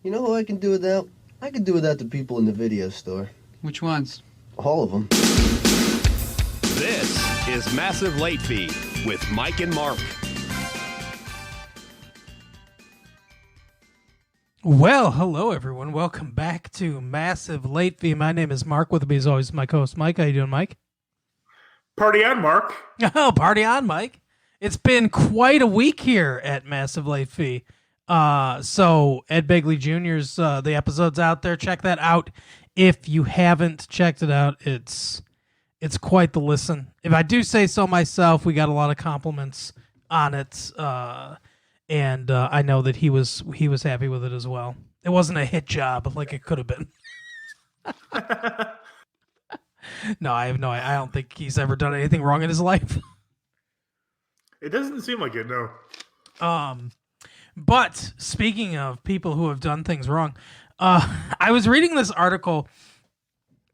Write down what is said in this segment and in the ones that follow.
You know who I can do without? I can do without the people in the video store. Which ones? All of them. This is Massive Late Fee with Mike and Mark. Well, hello everyone. Welcome back to Massive Late Fee. My name is Mark. With me as always, my co-host Mike. How you doing, Mike? Party on, Mark. Oh, party on, Mike. It's been quite a week here at Massive Late Fee. So Ed Begley Jr.'s the episode's out there. Check that out. If you haven't checked it out, it's quite the listen. If I do say so myself, we got a lot of compliments on it. And I know that he was happy with it as well. It wasn't a hit job like it could have been. No, I don't think he's ever done anything wrong in his life. It doesn't seem like it, no. But speaking of people who have done things wrong, I was reading this article.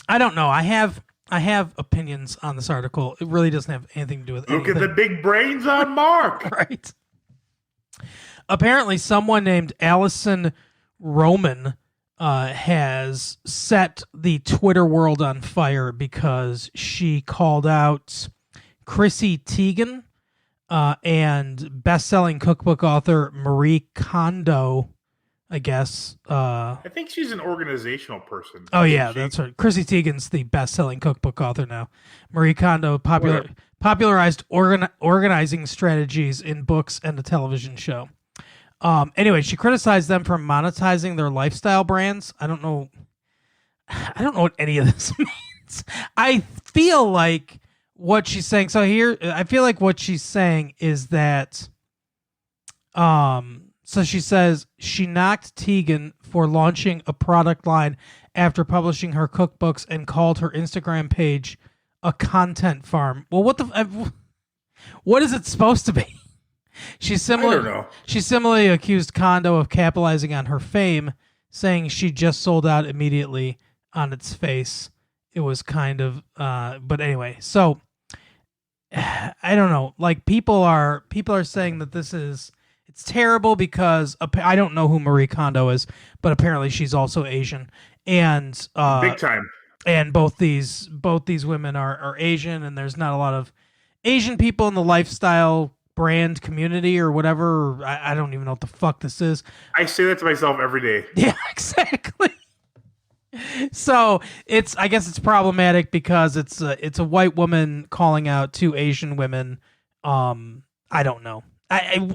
I don't know. I have opinions on this article. It really doesn't have anything to do with anything. Look at the big brains on Mark. Right. Apparently, someone named Allison Roman has set the Twitter world on fire because she called out Chrissy Teigen and best-selling cookbook author Marie Kondo, I guess. I think she's an organizational person. Oh, yeah, that's right. Chrissy Teigen's the best-selling cookbook author now. Marie Kondo popularized organizing strategies in books and a television show. Anyway, she criticized them for monetizing their lifestyle brands. I don't know what any of this means. I feel like what she's saying. So here, I feel like what she's saying is that, so she says she knocked Teigen for launching a product line after publishing her cookbooks and called her Instagram page a content farm. Well, what is it supposed to be? She similarly accused Kondo of capitalizing on her fame, saying she just sold out immediately on its face. It was kind of, but anyway, so I don't know. Like people are saying that it's terrible because I don't know who Marie Kondo is, but apparently she's also Asian, and big time. And both these women are Asian, and there's not a lot of Asian people in the lifestyle brand community or whatever. I don't even know what the fuck this is. I say that to myself every day. Yeah, exactly. So I guess it's problematic because it's a white woman calling out two Asian women. I don't know.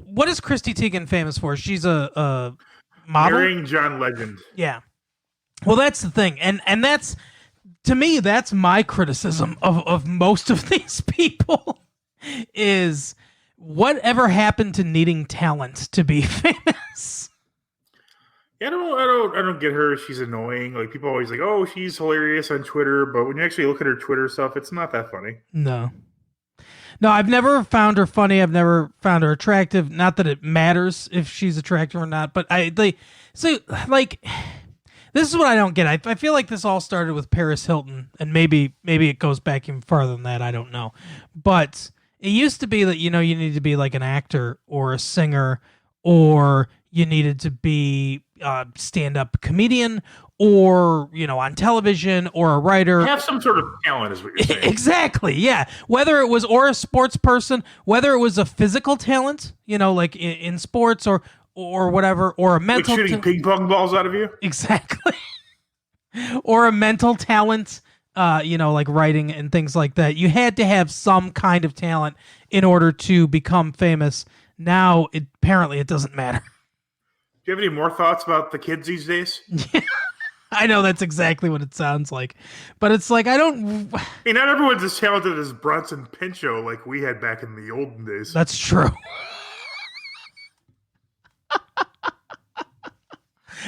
What is Chrissy Teigen famous for? She's a model. Marrying John Legend. Yeah. Well, that's the thing, and that's, to me, that's my criticism of most of these people is whatever happened to needing talent to be famous? Yeah, I don't get her. She's annoying. Like people always like, oh, she's hilarious on Twitter, but when you actually look at her Twitter stuff, it's not that funny. No, I've never found her funny. I've never found her attractive. Not that it matters if she's attractive or not, but this is what I don't get. I feel like this all started with Paris Hilton, and maybe it goes back even farther than that. I don't know, but it used to be that, you needed to be like an actor or a singer, or you needed to be a stand-up comedian, or, on television, or a writer. Have some sort of talent is what you're saying. Exactly, yeah. Whether it was, or a sports person, whether it was a physical talent, like in sports or whatever, or a mental... Like shooting ping pong balls out of you? Exactly. Or a mental talent... like writing and things like that. You had to have some kind of talent in order to become famous. Now, apparently, it doesn't matter. Do you have any more thoughts about the kids these days? I know that's exactly what it sounds like. But it's like, I don't... Hey, not everyone's as talented as Bronson Pinchot like we had back in the olden days. That's true.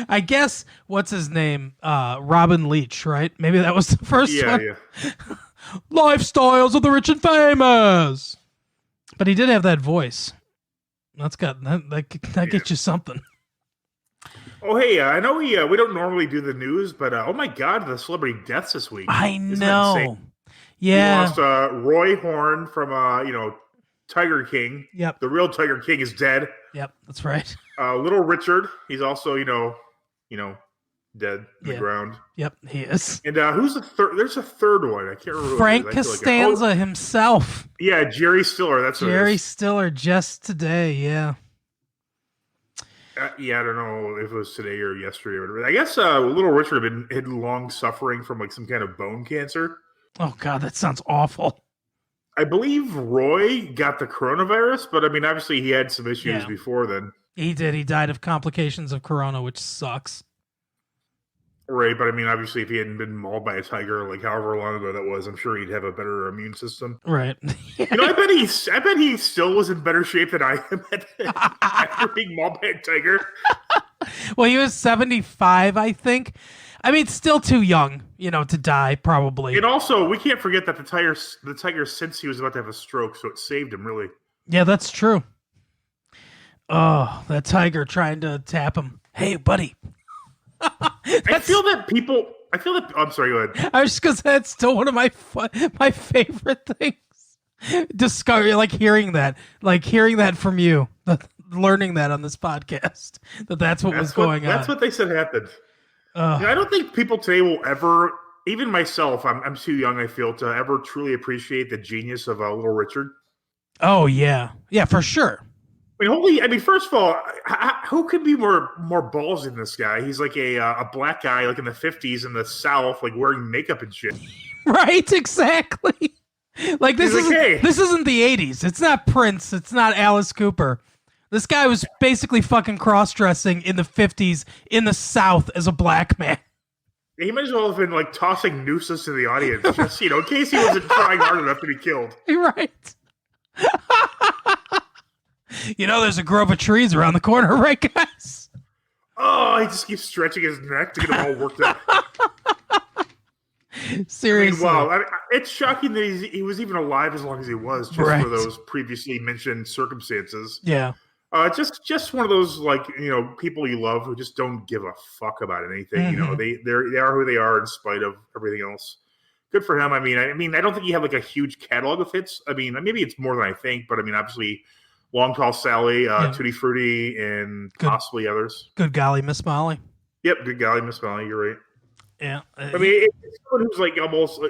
I guess, what's his name? Robin Leach, right? Maybe that was the first one. Yeah. Lifestyles of the rich and famous. But he did have that voice. That gets you something. Oh, hey, I know we don't normally do the news, but oh my God, the celebrity deaths this week. I know. Yeah. We lost Roy Horn from, Tiger King. Yep. The real Tiger King is dead. Yep, that's right. Little Richard, he's also, dead in the ground. Yep, he is. And who's the third? There's a third one. I can't remember. Frank Costanza himself. Yeah, Jerry Stiller. That's what Jerry Stiller just today. Yeah. Yeah, I don't know if it was today or yesterday or whatever. I guess Little Richard had long suffering from like some kind of bone cancer. Oh God, that sounds awful. I believe Roy got the coronavirus, but I mean, obviously he had some issues before then. He did. He died of complications of corona, which sucks. Right, but I mean, obviously, if he hadn't been mauled by a tiger, like however long ago that was, I'm sure he'd have a better immune system. Right. I bet he still was in better shape than I am after being mauled by a tiger. Well, he was 75, I think. I mean, still too young, to die, probably. And also, we can't forget that the tiger, since he was about to have a stroke, so it saved him, really. Yeah, that's true. Oh, that tiger trying to tap him. Hey, buddy. I feel that. I'm sorry. Go ahead. I was just because that's still one of my favorite things. Discover, hearing that from you, learning that on this podcast. That's what was going on. That's what they said happened. I don't think people today will ever, even myself. I'm too young. I feel to ever truly appreciate the genius of Little Richard. Oh yeah, for sure. I mean, first of all, who could be more balls than this guy? He's like a black guy, like in the 50s in the South, like wearing makeup and shit. Right, exactly. This isn't the 80s. It's not Prince. It's not Alice Cooper. This guy was basically fucking cross-dressing in the 50s in the South as a black man. He might as well have been like tossing nooses to the audience, just in case he wasn't trying hard enough to be killed. Right. There's a grove of trees around the corner, right, guys? Oh, he just keeps stretching his neck to get him all worked up. Seriously. It's shocking that he was even alive as long as he was, just for those previously mentioned circumstances. Yeah. Just one of those, people you love who just don't give a fuck about anything. Mm-hmm. They are who they are in spite of everything else. Good for him. I mean, I don't think he had like a huge catalog of hits. I mean, maybe it's more than I think, but I mean, obviously. Long Tall Sally, Tutti Frutti, and possibly others. Good golly, Miss Molly. Yep, good golly, Miss Molly. You're right. Yeah. I mean, it's someone who's like almost,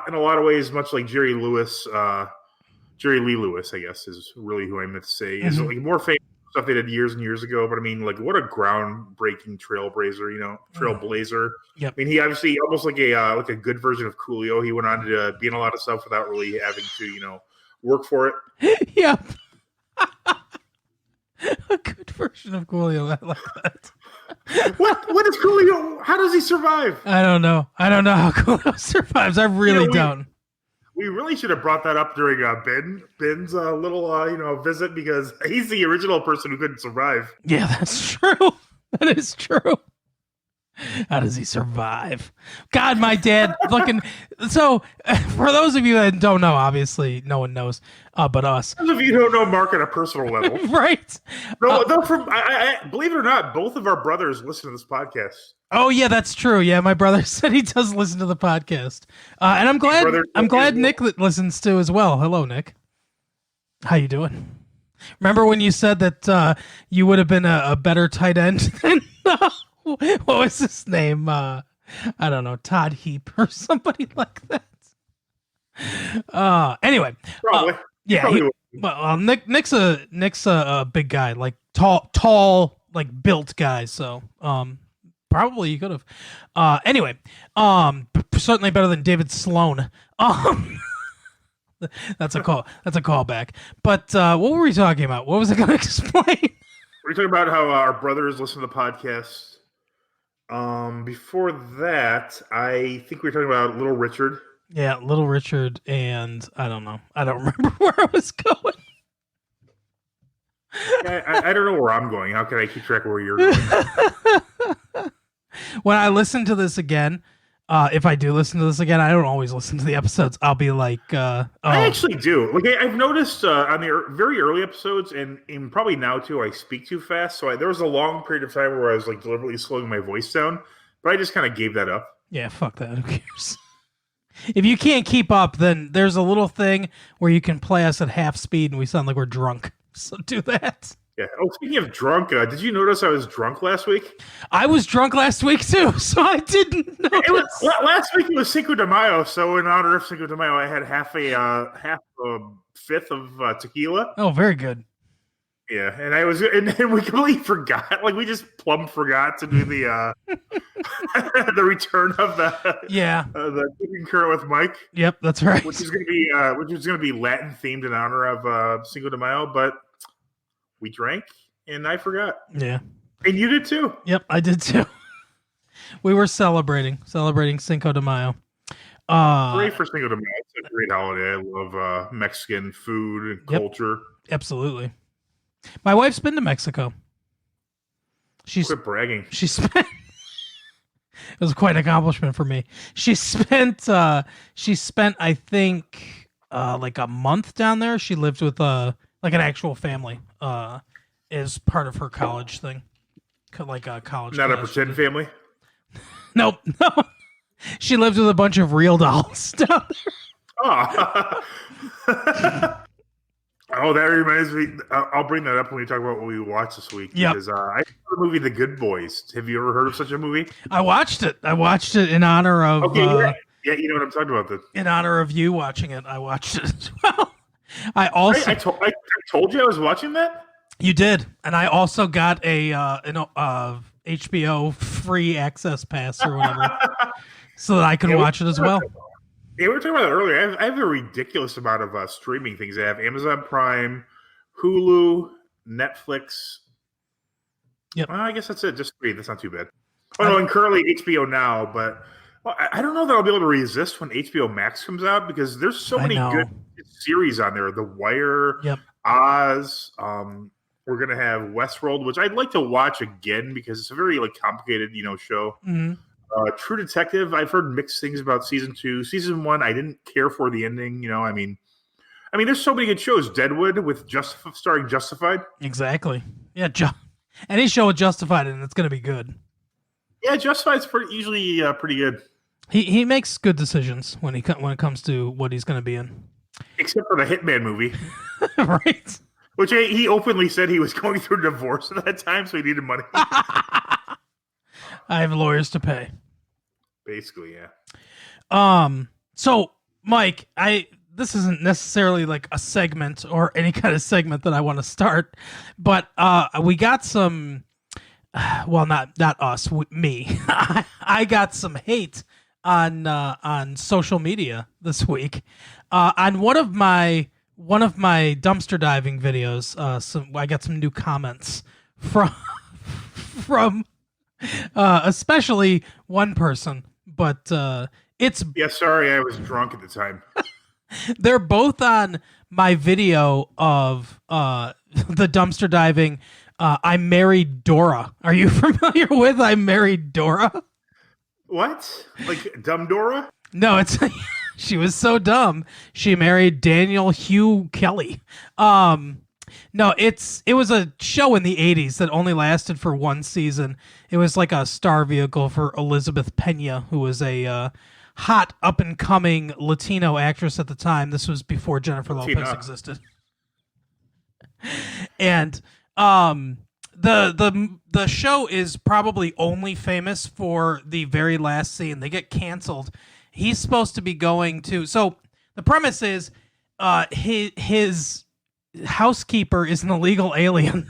in a lot of ways, much like Jerry Lee Lewis, I guess, is really who I meant to say. Is like more famous stuff they did years and years ago. But I mean, like, what a groundbreaking trailblazer. Yep. I mean, he obviously almost like a good version of Coolio. He went on to be in a lot of stuff without really having to, work for it. Yep. A good version of Coolio. I like that. What is Coolio? How does he survive? I don't know how Coolio survives. I really don't. We really should have brought that up during Ben's little visit, because he's the original person who couldn't survive. Yeah, that's true. That is true. How does he survive? God, my dad looking. So, for those of you that don't know, obviously no one knows, but us. Those of you who don't know Mark at a personal level, right? No, I believe it or not, both of our brothers listen to this podcast. Oh yeah, that's true. Yeah, my brother said he does listen to the podcast, and I'm glad Nick listens to as well. Hello, Nick. How you doing? Remember when you said that you would have been a better tight end than? What was his name? I don't know, Todd Heap or somebody like that. Anyway, probably. Nick's a big guy, like tall, like built guy. So, probably you could have. Anyway, certainly better than David Sloan. That's a callback. But what were we talking about? What was I going to explain? We're talking about how our brothers listen to the podcast. Before that, I think we were talking about Little Richard. Yeah, Little Richard, and I don't know. I don't remember where I was going. I don't know where I'm going. How can I keep track of where you're going? When I listen to this again, if I do listen to this again, I don't always listen to the episodes. I'll be like, I actually do. Like I've noticed on the very early episodes, and probably now too, I speak too fast. So there was a long period of time where I was like deliberately slowing my voice down, but I just kind of gave that up. Yeah, fuck that. Who cares? If you can't keep up, then there's a little thing where you can play us at half speed and we sound like we're drunk. So do that. Yeah. Oh, speaking of drunk, did you notice I was drunk last week? I was drunk last week too, so I didn't notice. It was, last week it was Cinco de Mayo, so in honor of Cinco de Mayo, I had half a fifth of tequila. Oh, very good. Yeah, and we completely forgot. Like we just plumb forgot to do the the return of the cooking current with Mike. Yep, that's right. Which is gonna be Latin themed in honor of Cinco de Mayo, but we drank and I forgot. Yeah, and you did too. Yep, I did too. We were celebrating Cinco de Mayo. Great for Cinco de Mayo. It's a great holiday. I love Mexican food and culture. Absolutely. My wife's been to Mexico. Quit bragging. She spent. It was quite an accomplishment for me. She spent. I think, like a month down there. She lived with like an actual family. As part of her college thing, like a college. Not a pretend family. Nope. No. She lived with a bunch of real dolls down there. Oh. Oh, that reminds me. I'll bring that up when we talk about what we watched this week. Yep. Because I saw the movie The Good Boys. Have you ever heard of such a movie? I watched it. In honor of. Okay, yeah, you know what I'm talking about. In honor of you watching it, I watched it as well. I also. I told you I was watching that. You did, and I also got a HBO free access pass or whatever, so that I can watch it as well. Yeah, we were talking about that earlier. I have a ridiculous amount of streaming things. I have Amazon Prime, Hulu, Netflix. Yep. Well, I guess that's it. Just 3. That's not too bad. Oh, no, and currently HBO Now. But I don't know that I'll be able to resist when HBO Max comes out because there's so many good series on there. The Wire, Oz. We're going to have Westworld, which I'd like to watch again because it's a very complicated, show. Mm-hmm. True Detective, I've heard mixed things about season 2. Season 1, I didn't care for the ending. I mean, there's so many good shows. Deadwood with starring Justified. Exactly. Yeah, any show with Justified and it's going to be good. Yeah, Justified's usually pretty good. He makes good decisions when it comes to what he's going to be in. Except for the Hitman movie, right? Which he openly said he was going through a divorce at that time, so he needed money. I have lawyers to pay. Basically, yeah. So, Mike, this isn't necessarily like a segment or any kind of segment that I want to start, but we got some. Well, not us, me. I got some hate on social media this week on one of my dumpster diving videos. I got some new comments from especially one person, but it's sorry, I was drunk at the time. They're both on my video of the dumpster diving. I married Dora. Are you familiar with I married Dora? What? Like Dumb Dora? No, it's she was so dumb. She married Daniel Hugh Kelly. No, it was a show in the 80s that only lasted for one season. It was like a star vehicle for Elizabeth Pena, who was a hot up-and-coming Latino actress at the time. This was before Jennifer Lopez existed. And the show is probably only famous for the very last scene. They get canceled. He's supposed to be going to... So the premise is his housekeeper is an illegal alien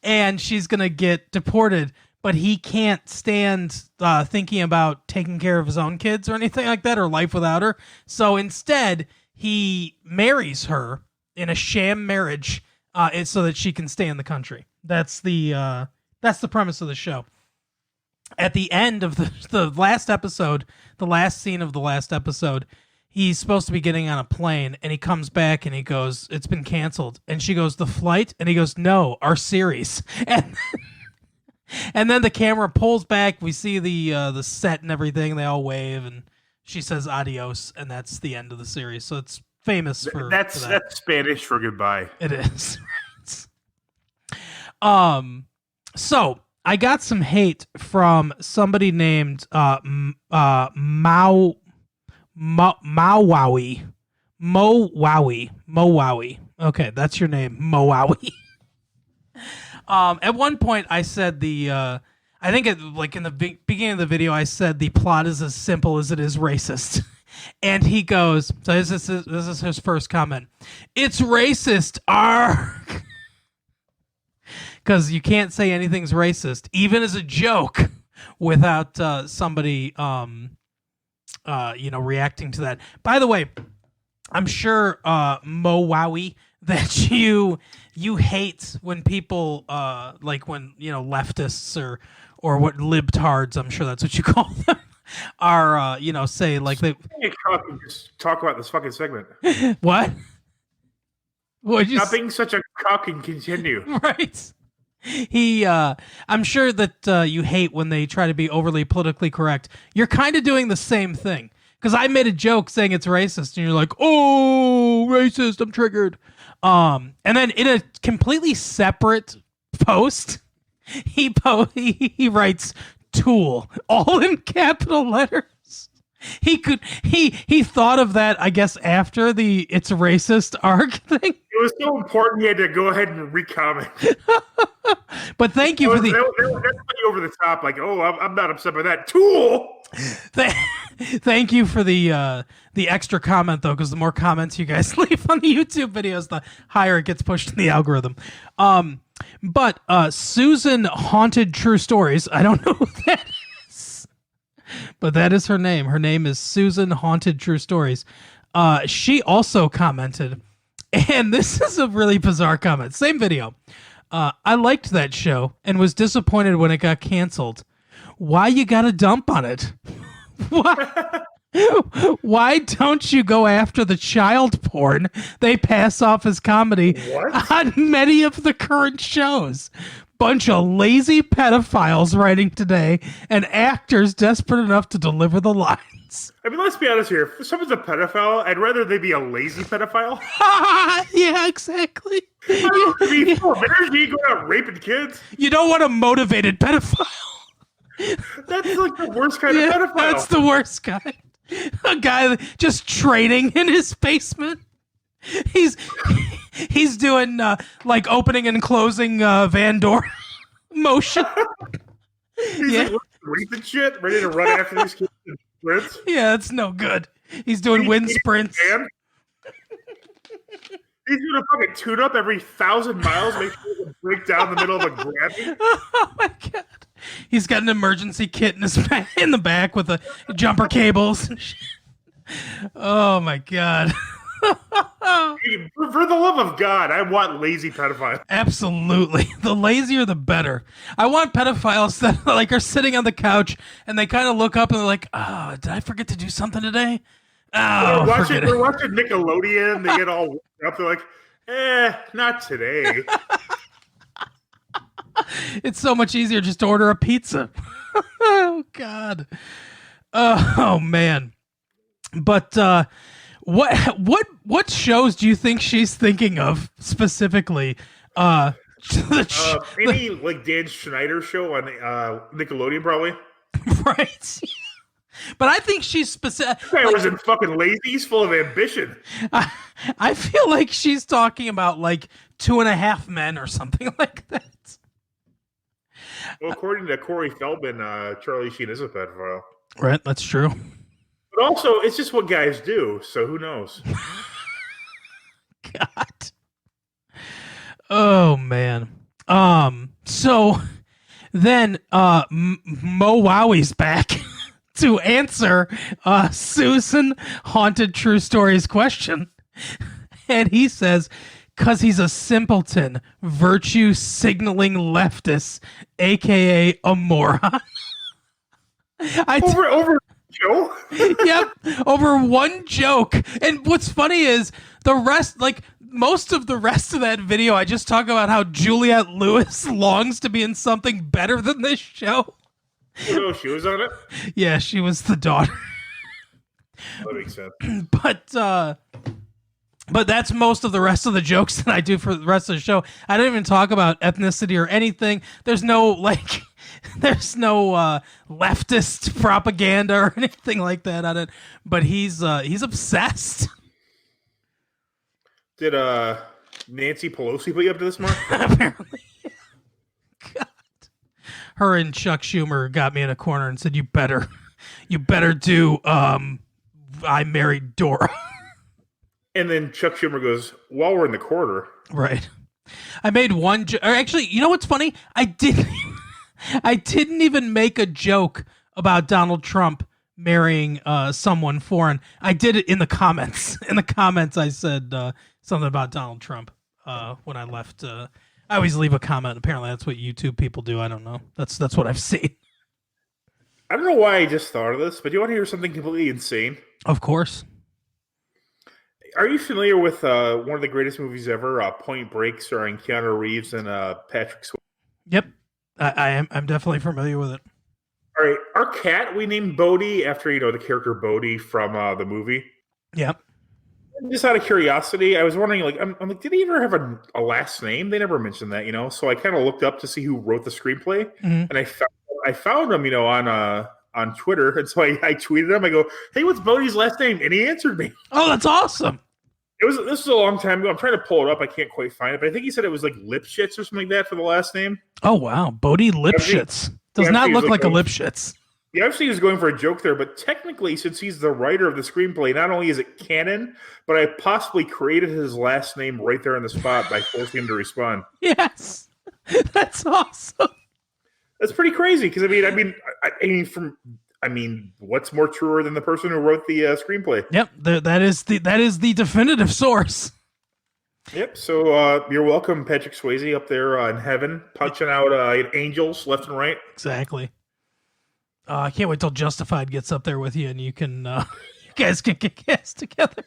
and she's going to get deported, but he can't stand thinking about taking care of his own kids or anything like that or life without her. So instead, he marries her in a sham marriage so that she can stay in the country. That's the premise of the show. At the end of the last episode, the last scene of the last episode, he's supposed to be getting on a plane, and he comes back and he goes, "It's been canceled." And she goes, "The flight?" And he goes, "No, our series." And then the camera pulls back. We see the set and everything. They all wave, and she says adios, and that's the end of the series. So it's famous for that. That's Spanish for goodbye. It is. So I got some hate from somebody named Mowowie. Okay, that's your name, Mowowie. At one point, I said I think like in the beginning of the video, I said the plot is as simple as it is racist. And he goes, so this is his first comment. It's racist, arg. Because you can't say anything's racist, even as a joke, without somebody, reacting to that. By the way, I'm sure, Mo Wowie, that you hate when people, like when leftists or what libtards, I'm sure that's what you call them, are say like they just talk about this fucking segment. What? Not being such a cock and continue. Right. I'm sure that you hate when they try to be overly politically correct. You're kind of doing the same thing. Because I made a joke saying it's racist, and you're like, oh, racist, I'm triggered. And then in a completely separate post, he writes tool, all in capital letters. He thought of that, I guess, after the it's racist arc thing. It was so important he had to go ahead and recomment. But thank you for the that's over the top. Like, oh, I'm not upset by that tool. Thank you for the extra comment though, because the more comments you guys leave on the YouTube videos, the higher it gets pushed in the algorithm. But Susan Haunted True Stories. I don't know who that is, but that is her name. Her name is Susan Haunted True Stories. She also commented, and this is a really bizarre comment. Same video. I liked that show and was disappointed when it got canceled. Why you got a dump on it? Why don't you go after the child porn they pass off as comedy on many of the current shows? Bunch of lazy pedophiles writing today and actors desperate enough to deliver the lines. I mean, let's be honest here. If someone's a pedophile, I'd rather they be a lazy pedophile. Yeah, exactly. I don't be full of energy going out raping kids. You don't want a motivated pedophile. That's like the worst kind of pedophile. That's the worst kind. A guy just training in his basement. He's doing like opening and closing van door motion. He's like raping shit, ready to run after these kids in sprints. Yeah, that's no good. He's doing wind sprints. He's doing a fucking tune-up every 1,000 miles, make sure he doesn't break down in the middle of a Grammy. Oh my god. He's got an emergency kit in the back with the jumper cables and shit. Oh my god. For the love of God, I want lazy pedophiles. Absolutely. The lazier the better. I want pedophiles that like are sitting on the couch and they kind of look up and they're like, oh, did I forget to do something today? Oh, they're watching Nickelodeon. They get all worked up. They're like, not today. It's so much easier just to order a pizza. Oh God. Oh man. But what shows do you think she's thinking of specifically? Maybe like Dan Schneider's show on Nickelodeon, probably. Right. But I think she's specific. That guy wasn't fucking lazy. He's full of ambition. I feel like she's talking about like 2.5 Men or something like that. Well, according to Corey Feldman, Charlie Sheen is a pedophile. Right, that's true. But also, it's just what guys do, so who knows? God. Oh man. So then Mo Wowie's back to answer Susan Haunted True Stories question. And he says, because he's a simpleton, virtue signaling leftist, aka a moron. Over Joe? Yep, over one joke. And what's funny is the rest, like most of the rest of that video, I just talk about how Juliette Lewis longs to be in something better than this show. Oh, she was on it? Yeah, she was the daughter. That makes sense. But that's most of the rest of the jokes that I do for the rest of the show. I don't even talk about ethnicity or anything. There's no leftist propaganda or anything like that on it. But he's obsessed. Did Nancy Pelosi put you up to this, Mark? Apparently. her and Chuck Schumer got me in a corner and said, you better do I Married Dora. And then Chuck Schumer goes, while we're in the corner. Right. I made one or actually, you know what's funny? I didn't even make a joke about Donald Trump marrying someone foreign. I did it in the comments. In the comments, I said something about Donald Trump when I left. I always leave a comment. Apparently, that's what YouTube people do. I don't know. That's what I've seen. I don't know why I just thought of this, but do you want to hear something completely insane? Of course. Are you familiar with one of the greatest movies ever, Point Break, starring Keanu Reeves and Patrick Swayze? Yep, I am. I'm definitely familiar with it. All right, our cat we named Bodhi after the character Bodhi from the movie. Yep. Just out of curiosity, I was wondering, I'm like, did he ever have a last name? They never mentioned that, So I kind of looked up to see who wrote the screenplay, and I found him, on Twitter, and so I tweeted him. I go, "Hey, what's Bodhi's last name?" And he answered me. Oh, that's awesome. This was a long time ago. I'm trying to pull it up. I can't quite find it, but I think he said it was like Lipschitz or something like that for the last name. Oh wow, Bodhi Lipschitz does not look like a Lipschitz. Yeah, obviously he was going for a joke there, but technically, since he's the writer of the screenplay, not only is it canon, but I possibly created his last name right there on the spot by forcing him to respond. Yes, that's awesome. That's pretty crazy because I mean, what's more truer than the person who wrote the screenplay? Yep, that is the definitive source. Yep. So you're welcome, Patrick Swayze, up there in heaven, punching out angels left and right. Exactly. I can't wait till Justified gets up there with you, and you can you guys can kick ass together.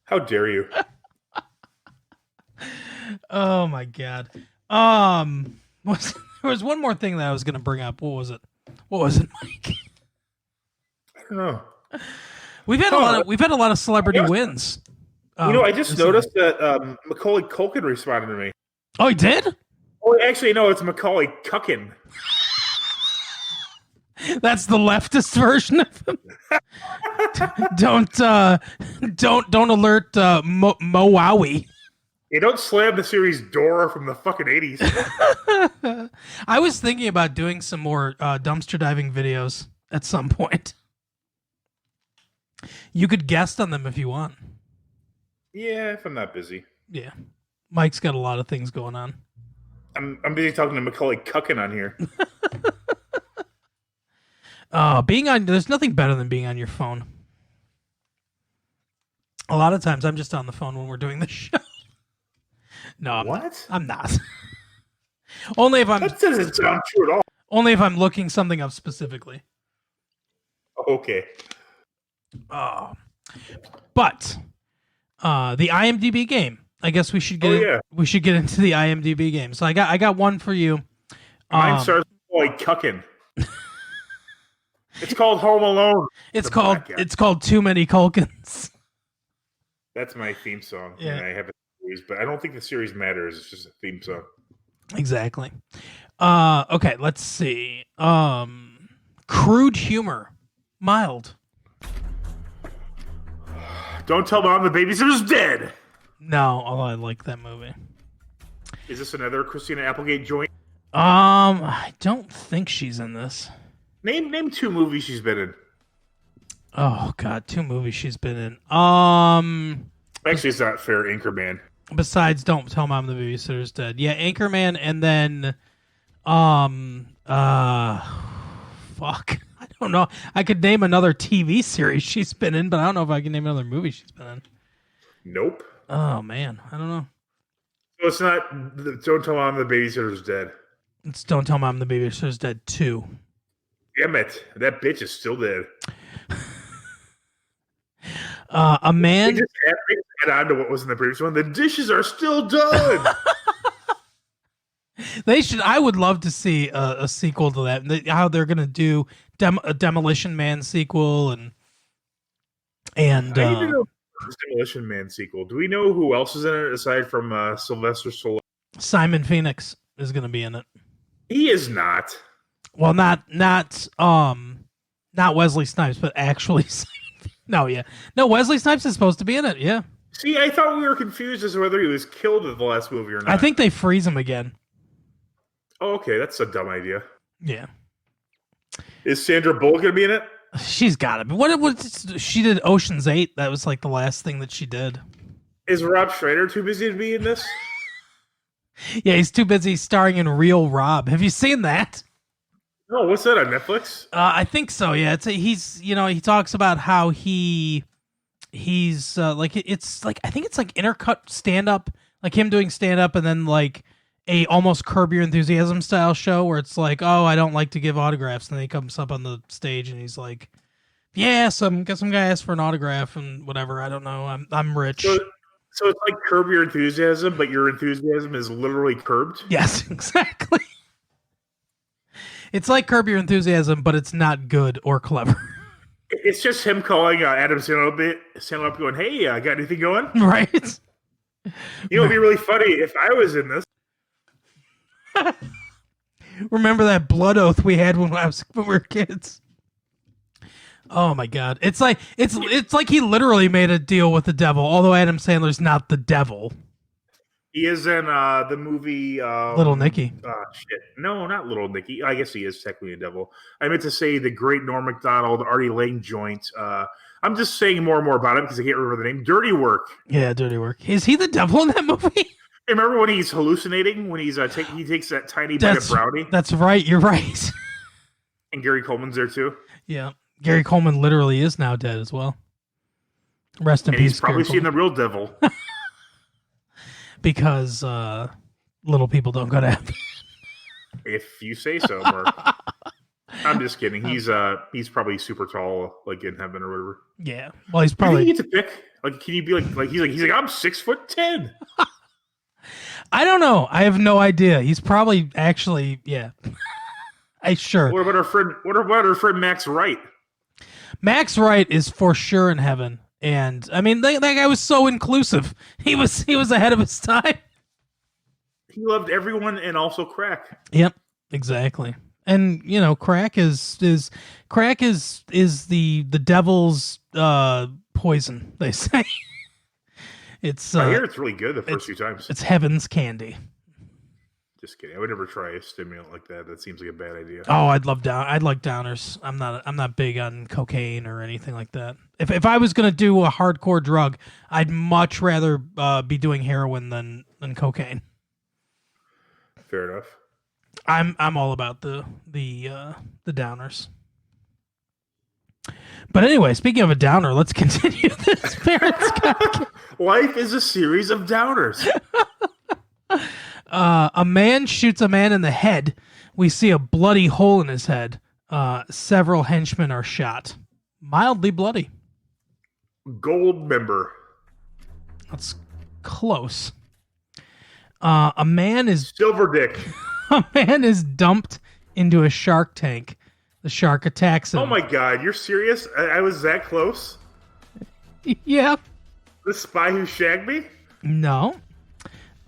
How dare you? Oh my god. There was one more thing that I was going to bring up. What was it, Mike? I don't know. We've had a lot of celebrity wins. I just noticed that Macaulay Culkin responded to me. Oh, he did? Oh, actually, no, it's Macaulay Culkin. That's the leftist version of him. Don't alert Mowowie. You don't slam the series door from the fucking 80s. I was thinking about doing some more dumpster diving videos at some point. You could guest on them if you want. Yeah, if I'm not busy. Yeah. Mike's got a lot of things going on. I'm busy talking to Macaulay Culkin on here. There's nothing better than being on your phone. A lot of times I'm just on the phone when we're doing the show. No, I'm not. Only if I'm. That doesn't sound true at all. Only if I'm looking something up specifically. Okay. But the IMDb game. I guess we should get. We should get into the IMDb game. So I got one for you. Mine starts with Culkin. It's called Home Alone. It's called Too Many Culkins. That's my theme song. Yeah. And I have a series, but I don't think the series matters. It's just a theme song. Exactly. Okay, let's see. Crude humor. Mild. Don't tell Mom the babysitter's dead. No, although I like that movie. Is this another Christina Applegate joint? I don't think she's in this. Name 2 movies she's been in. Oh God, 2 movies she's been in. Actually, it's not fair. Anchorman. Besides, Don't Tell Mom the Babysitter's Dead. Yeah, Anchorman, and then, fuck, I don't know. I could name another TV series she's been in, but I don't know if I can name another movie she's been in. Nope. Oh man, I don't know. So it's not Don't Tell Mom the Babysitter's Dead. It's Don't Tell Mom the Babysitter's Dead 2. Damn it, that bitch is still dead. A man. They just add on to what was in the previous one. The dishes are still done. They should. I would love to see a sequel to that. How they're gonna do a Demolition Man sequel and I need to know the Demolition Man sequel. Do we know who else is in it aside from Sylvester Stallone? Simon Phoenix is gonna be in it. He is not. Well, not Wesley Snipes, but actually. No, Wesley Snipes is supposed to be in it. Yeah. See, I thought we were confused as to whether he was killed in the last movie or not. I think they freeze him again. Oh, okay, that's a dumb idea. Yeah. Is Sandra Bullock gonna be in it? She's got to be. What she did Ocean's 8. That was like the last thing that she did. Is Rob Schneider too busy to be in this? Yeah, he's too busy starring in Real Rob. Have you seen that? No, what's that on Netflix? I think so. Yeah, he talks about how he's like it's like I think it's like intercut stand up, like him doing stand up, and then like a almost Curb Your Enthusiasm style show where it's like, oh, I don't like to give autographs, and then he comes up on the stage and he's like, yeah, some guy asked for an autograph and whatever. I don't know. I'm rich. So it's like Curb Your Enthusiasm, but your enthusiasm is literally curbed? Yes, exactly. It's like Curb Your Enthusiasm, but it's not good or clever. It's just him calling Adam Sandler up going, hey, got anything going? Right? You know, it'd be really funny if I was in this. Remember that blood oath we had when we were kids? Oh my god. It's like he literally made a deal with the devil, although Adam Sandler's not the devil. He is in the movie Little Nicky. Shit. No, not Little Nicky. I guess he is technically a devil. I meant to say the great Norm Macdonald, Artie Lang joint. I'm just saying more and more about it because I can't remember the name. Dirty Work. Yeah, Dirty Work. Is he the devil in that movie? Remember when he's hallucinating? When he takes that tiny bite of brownie? That's right. You're right. And Gary Coleman's there too. Yeah. Gary Coleman literally is now dead as well. Rest in peace. He's probably seen the real devil. Because little people don't go to heaven. If you say so, Mark. I'm just kidding. He's probably super tall, like in heaven or whatever. Yeah. Well, he's probably. You get to pick. Like, can you be like he's like I'm 6'10". I don't know. I have no idea. He's probably actually sure. What about our friend Max Wright? Max Wright is for sure in heaven. And I mean, that guy was so inclusive. He was ahead of his time. He loved everyone and also crack. Yep, exactly. And you know, crack is the devil's poison. They say. It's. I hear it's really good the first few times. It's heaven's candy. Just kidding. I would never try a stimulant like that. That seems like a bad idea. Oh, I'd like downers. I'm not big on cocaine or anything like that. If I was gonna do a hardcore drug, I'd much rather be doing heroin than cocaine. Fair enough. I'm all about the downers. But anyway, speaking of a downer, let's continue this parents' guide. Life is a series of downers. A man shoots a man in the head. We see a bloody hole in his head. Several henchmen are shot. Mildly bloody. Gold member. That's close. A man is Silver dick. A man is dumped into a shark tank. The shark attacks him. Oh my god, you're serious? I was that close? Yeah. The Spy Who Shagged Me? No.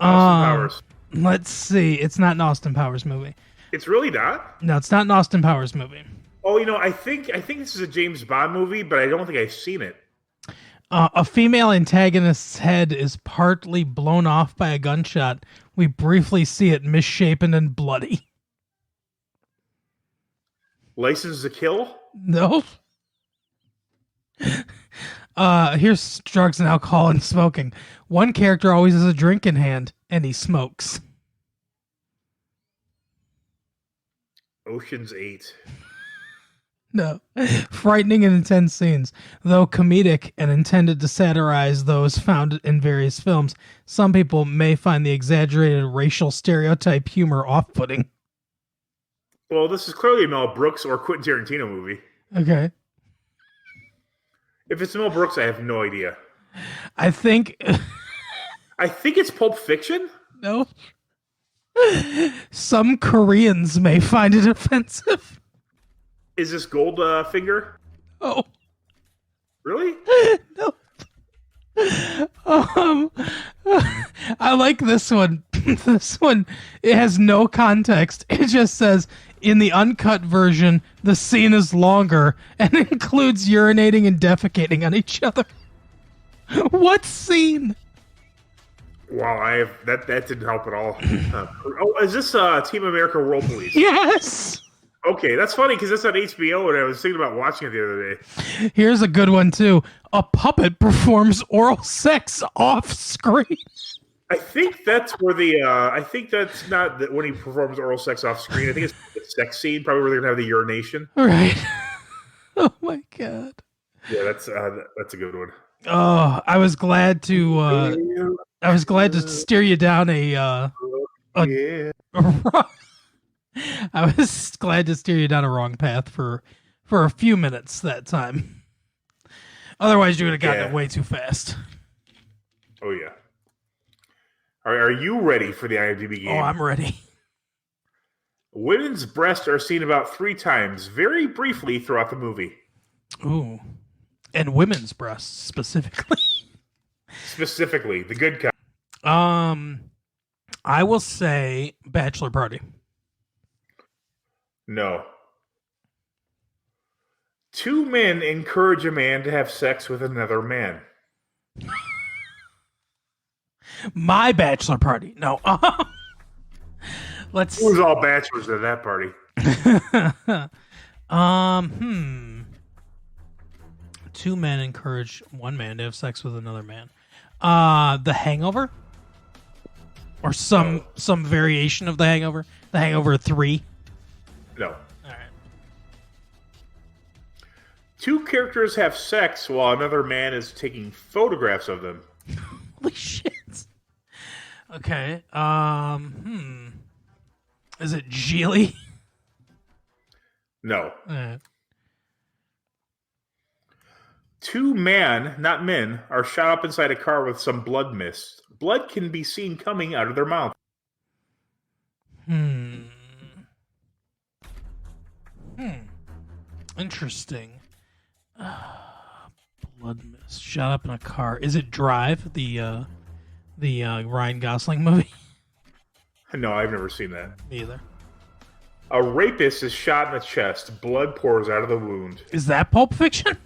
Austin Powers. Let's see. It's not an Austin Powers movie. It's really not? No, it's not an Austin Powers movie. Oh, you know, I think this is a James Bond movie, but I don't think I've seen it. A female antagonist's head is partly blown off by a gunshot. We briefly see it misshapen and bloody. License to Kill? No. Here's drugs and alcohol and smoking. One character always has a drink in hand, and he smokes. Ocean's 8. No. Frightening and intense scenes. Though comedic and intended to satirize those found in various films, some people may find the exaggerated racial stereotype humor off-putting. Well, this is clearly a Mel Brooks or Quentin Tarantino movie. Okay. If it's Mel Brooks, I have no idea. I think it's Pulp Fiction? No. Some Koreans may find it offensive. Is this Goldfinger? Oh. Really? No. I like this one. This one, it has no context. It just says, in the uncut version, the scene is longer and includes urinating and defecating on each other. What scene? Wow, that didn't help at all. Is this Team America World Police? Yes. Okay, that's funny because that's on HBO, and I was thinking about watching it the other day. Here's a good one too. A puppet performs oral sex off screen. I think that's where I think that's not when he performs oral sex off screen. I think it's the sex scene, probably where they're gonna have the urination. Right. Oh my god. Yeah, that's a good one. Oh, I was glad to steer you down Yeah. I was glad to steer you down a wrong path for a few minutes that time. Otherwise, you would have gotten it way too fast. Oh yeah. All right, are you ready for the IMDb game? Oh, I'm ready. Women's breasts are seen about 3 times, very briefly throughout the movie. Ooh, and women's breasts specifically. Specifically, the good kind. I will say bachelor party. No. 2 men encourage a man to have sex with another man. My bachelor party. No. Let's. It was all bachelors at that party. 2 men encourage 1 man to have sex with another man. The Hangover, or some variation of The Hangover. The Hangover 3. No. All right. 2 characters have sex while another man is taking photographs of them. Holy shit. Okay. Is it Geely? No. All right. 2 men, not men, are shot up inside a car with some blood mist. Blood can be seen coming out of their mouth. Interesting. Blood mist. Shot up in a car. Is it Drive? The Ryan Gosling movie? No, I've never seen that. Me either. A rapist is shot in the chest. Blood pours out of the wound. Is that Pulp Fiction?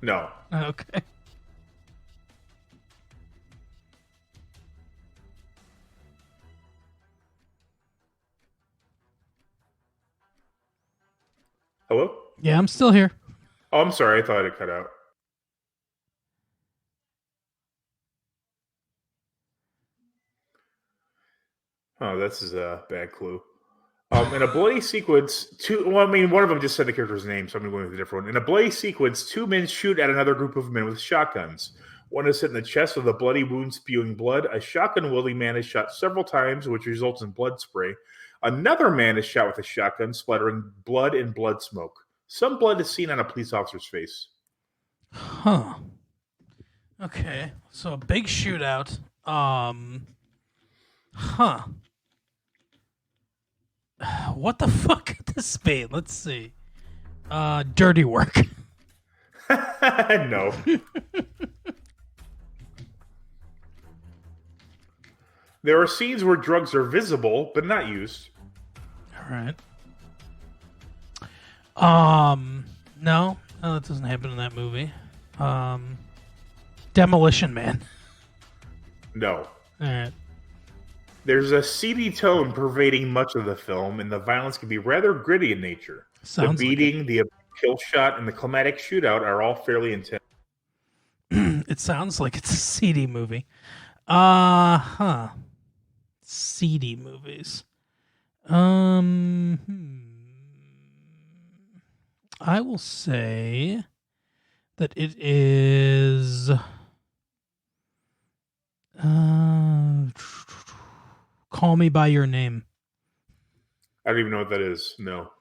No. Okay. Hello? Yeah, I'm still here. Oh, I'm sorry. I thought it cut out. Oh, this is a bad clue. In a bloody sequence, one of them just said the character's name, so I'm going with a different one. In a bloody sequence, 2 men shoot at another group of men with shotguns. One is hit in the chest with a bloody wound spewing blood. A shotgun-wielding man is shot several times, which results in blood spray. Another man is shot with a shotgun, splattering blood and blood smoke. Some blood is seen on a police officer's face. Huh. Okay. So a big shootout. Huh. What the fuck could this be? Let's see. Dirty Work. No. There are scenes where drugs are visible, but not used. All right. No, that doesn't happen in that movie. Demolition Man. No. All right. There's a seedy tone pervading much of the film, and the violence can be rather gritty in nature. Sounds the beating, the kill shot, and the climatic shootout are all fairly intense. It sounds like it's a seedy movie. Seedy movies. I will say that it is Call Me by Your Name. I don't even know what that is. No.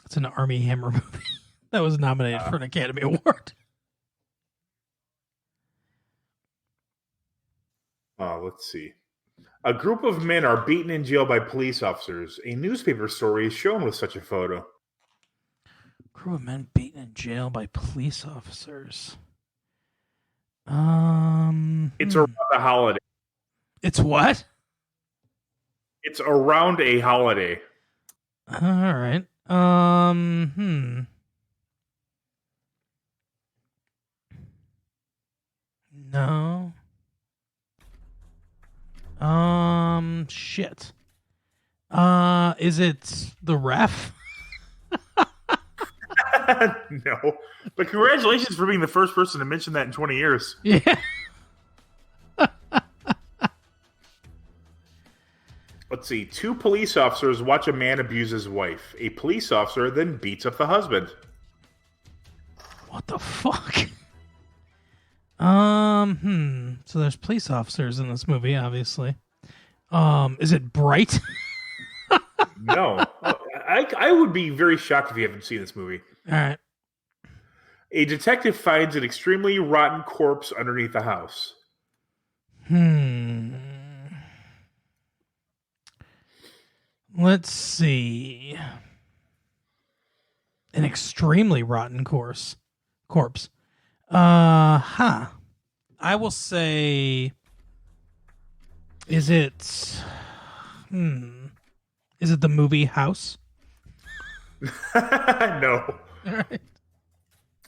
It's an Armie Hammer movie that was nominated for an Academy Award. Let's see. A group of men are beaten in jail by police officers. A newspaper story is shown with such a photo. Group of men beaten in jail by police officers. It's around a holiday. It's what? It's around a holiday. All right. No. Shit. Is it The Ref? No. But congratulations for being the first person to mention that in 20 years. Yeah. Let's see. 2 police officers watch a man abuse his wife. A police officer then beats up the husband. What the fuck? So there's police officers in this movie, obviously. Is it Bright? No. I would be very shocked if you haven't seen this movie. All right. A detective finds an extremely rotten corpse underneath the house. Let's see. An extremely rotten corpse. I will say, is it the movie House? No. All right.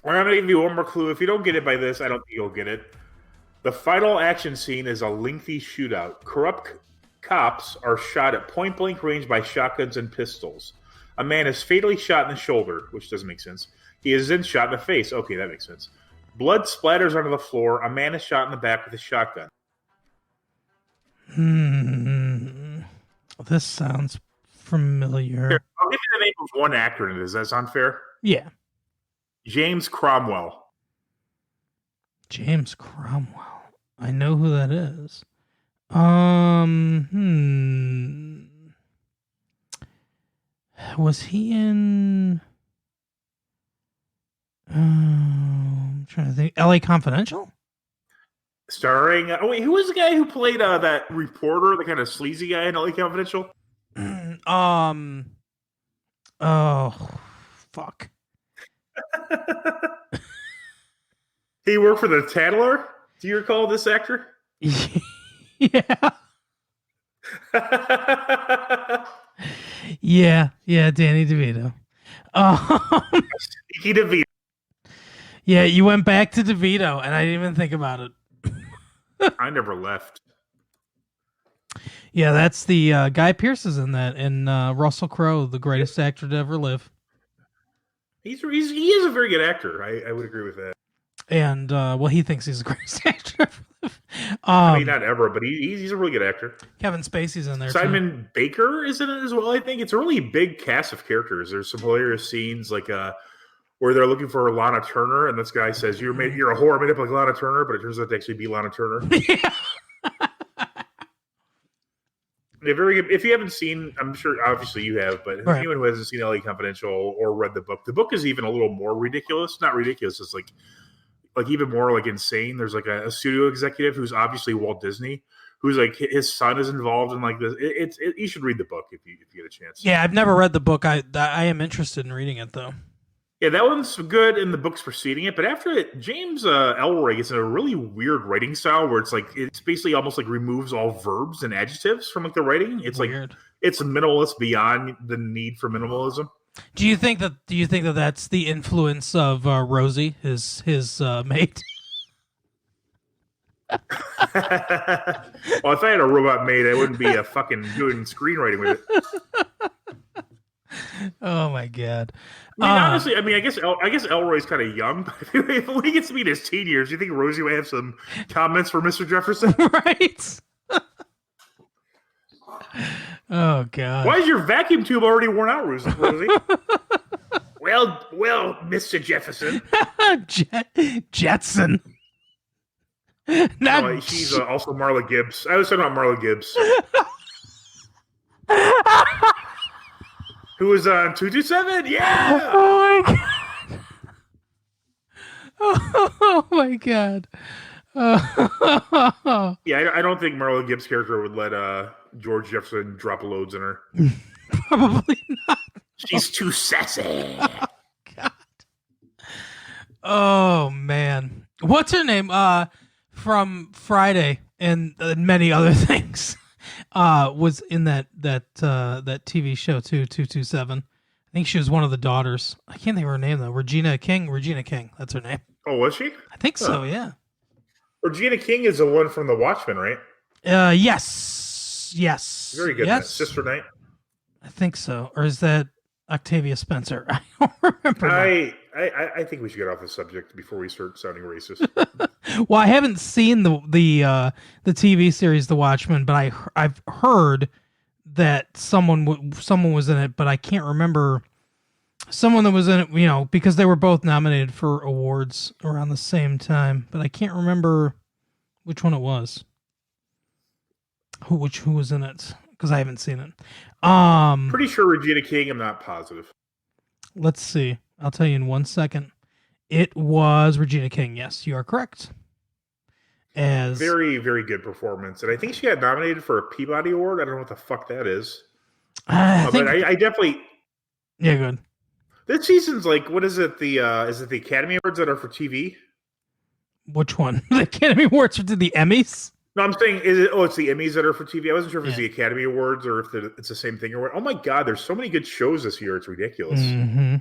I'm going to give you one more clue. If you don't get it by this, I don't think you'll get it. The final action scene is a lengthy shootout. Corrupt cops are shot at point-blank range by shotguns and pistols. A man is fatally shot in the shoulder, which doesn't make sense. He is then shot in the face. Okay, that makes sense. Blood splatters onto the floor. A man is shot in the back with a shotgun. This sounds familiar. Here, I'll give you the name of one actor in it. Does that sound fair? Yeah. James Cromwell. James Cromwell. I know who that is. Was he in... I'm trying to think. L.A. Confidential? Starring... wait, who was the guy who played that reporter, the kind of sleazy guy in L.A. Confidential? Oh, fuck. He worked for the Tattler? Do you recall this actor? Yeah. Yeah, Danny DeVito. Sneaky DeVito. Yeah, you went back to DeVito, and I didn't even think about it. I never left. Yeah, that's the Guy Pearce is in that, and Russell Crowe, the greatest actor to ever live. He is a very good actor. I would agree with that. And he thinks he's the greatest actor to ever live. I mean, not ever, but he's a really good actor. Kevin Spacey's in there. Simon too. Baker is in it as well. I think it's a really big cast of characters. There's some hilarious scenes like where they're looking for Lana Turner, and this guy says, "You're a whore made up like Lana Turner," but it turns out to actually be Lana Turner. Yeah. If you haven't seen, I'm sure obviously you have, but right. Anyone who hasn't seen L.A. Confidential or read the book is even a little more ridiculous. Not ridiculous, it's like even more like insane. There's like a studio executive who's obviously Walt Disney, who's like his son is involved in like this. You should read the book if you get a chance. Yeah, I've never read the book. I am interested in reading it though. Yeah, that one's good, and the book's preceding it. But after it, James Ellroy gets in a really weird writing style where it's basically almost like removes all verbs and adjectives from like the writing. It's weird. Like it's minimalist beyond the need for minimalism. Do you think that that's the influence of Rosie, his mate? Well, if I had a robot maid, I wouldn't be fucking doing screenwriting with it. Oh my god! I mean, honestly, I guess Elroy's kind of young. But when he gets to be in his teen years, do you think Rosie might have some comments for Mr. Jefferson? Right. Oh god! Why is your vacuum tube already worn out, Rosie? well, Mr. Jefferson. Jetson. No, she's also Marla Gibbs. I was talking about Marla Gibbs. Who was on 227? Yeah! Oh my god. Oh my god. Yeah, I don't think Marla Gibbs' character would let George Jefferson drop loads in her. Probably not. She's too sassy. Oh, god. Oh man. What's her name? From Friday and many other things. Was in that TV show too, 227. I think she was one of the daughters. I can't think of her name though. Regina King. That's her name. Oh, was she? I think so. Yeah. Regina King is the one from The Watchmen, right? Yes. Very good. Yes. Sister Night. I think so. Or is that? Octavia Spencer. I don't remember. I think we should get off the subject before we start sounding racist. Well, I haven't seen the TV series The Watchmen, but I've heard that someone was in it, but I can't remember someone that was in it. Because they were both nominated for awards around the same time, but I can't remember which one it was. Who was in it? Because I haven't seen it. Pretty sure Regina King. I'm not positive. Let's see. I'll tell you in 1 second. It was Regina King. Yes, you are correct. As very, very good performance, and I think she got nominated for a Peabody Award. I don't know what the fuck that is. But I definitely. Yeah, good. This season's like, what is it? Is it the Academy Awards that are for TV? Which one? The Academy Awards or the Emmys? No, I'm saying, it's the Emmys that are for TV. I wasn't sure if it's the Academy Awards or if it's the same thing or what. Oh my God, there's so many good shows this year. It's ridiculous. Mm-hmm.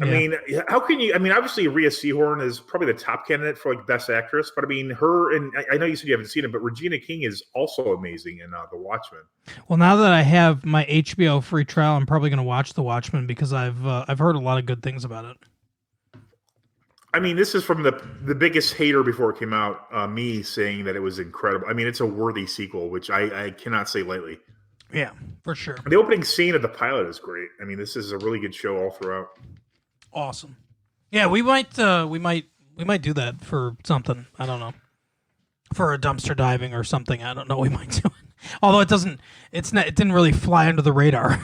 I mean, how can you? I mean, obviously, Rhea Seehorn is probably the top candidate for like Best Actress, but I mean, her and I know you said you haven't seen it, but Regina King is also amazing in The Watchmen. Well, now that I have my HBO free trial, I'm probably going to watch The Watchmen because I've heard a lot of good things about it. I mean, this is from the biggest hater before it came out, me saying that it was incredible. I mean, it's a worthy sequel, which I cannot say lightly. Yeah, for sure. The opening scene of the pilot is great. I mean, this is a really good show all throughout. Awesome. Yeah, we might do that for something. I don't know. For a dumpster diving or something. I don't know. We might do it. Although it didn't really fly under the radar.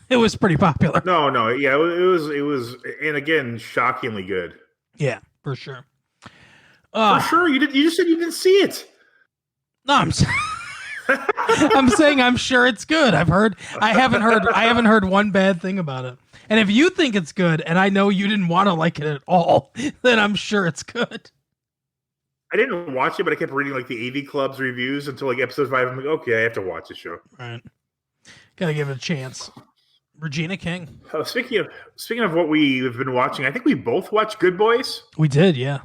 It was pretty popular. No. Yeah, it was, and again, shockingly good. Yeah, for sure. For sure, you just said you didn't see it. No, I'm saying I'm sure it's good. I haven't heard one bad thing about it. And if you think it's good, and I know you didn't want to like it at all, then I'm sure it's good. I didn't watch it, but I kept reading like the AV Club's reviews until like episode 5. I'm like, okay, I have to watch the show. Right, gotta give it a chance. Regina King. Oh, speaking of what we have been watching, I think we both watched Good Boys. We did, yeah.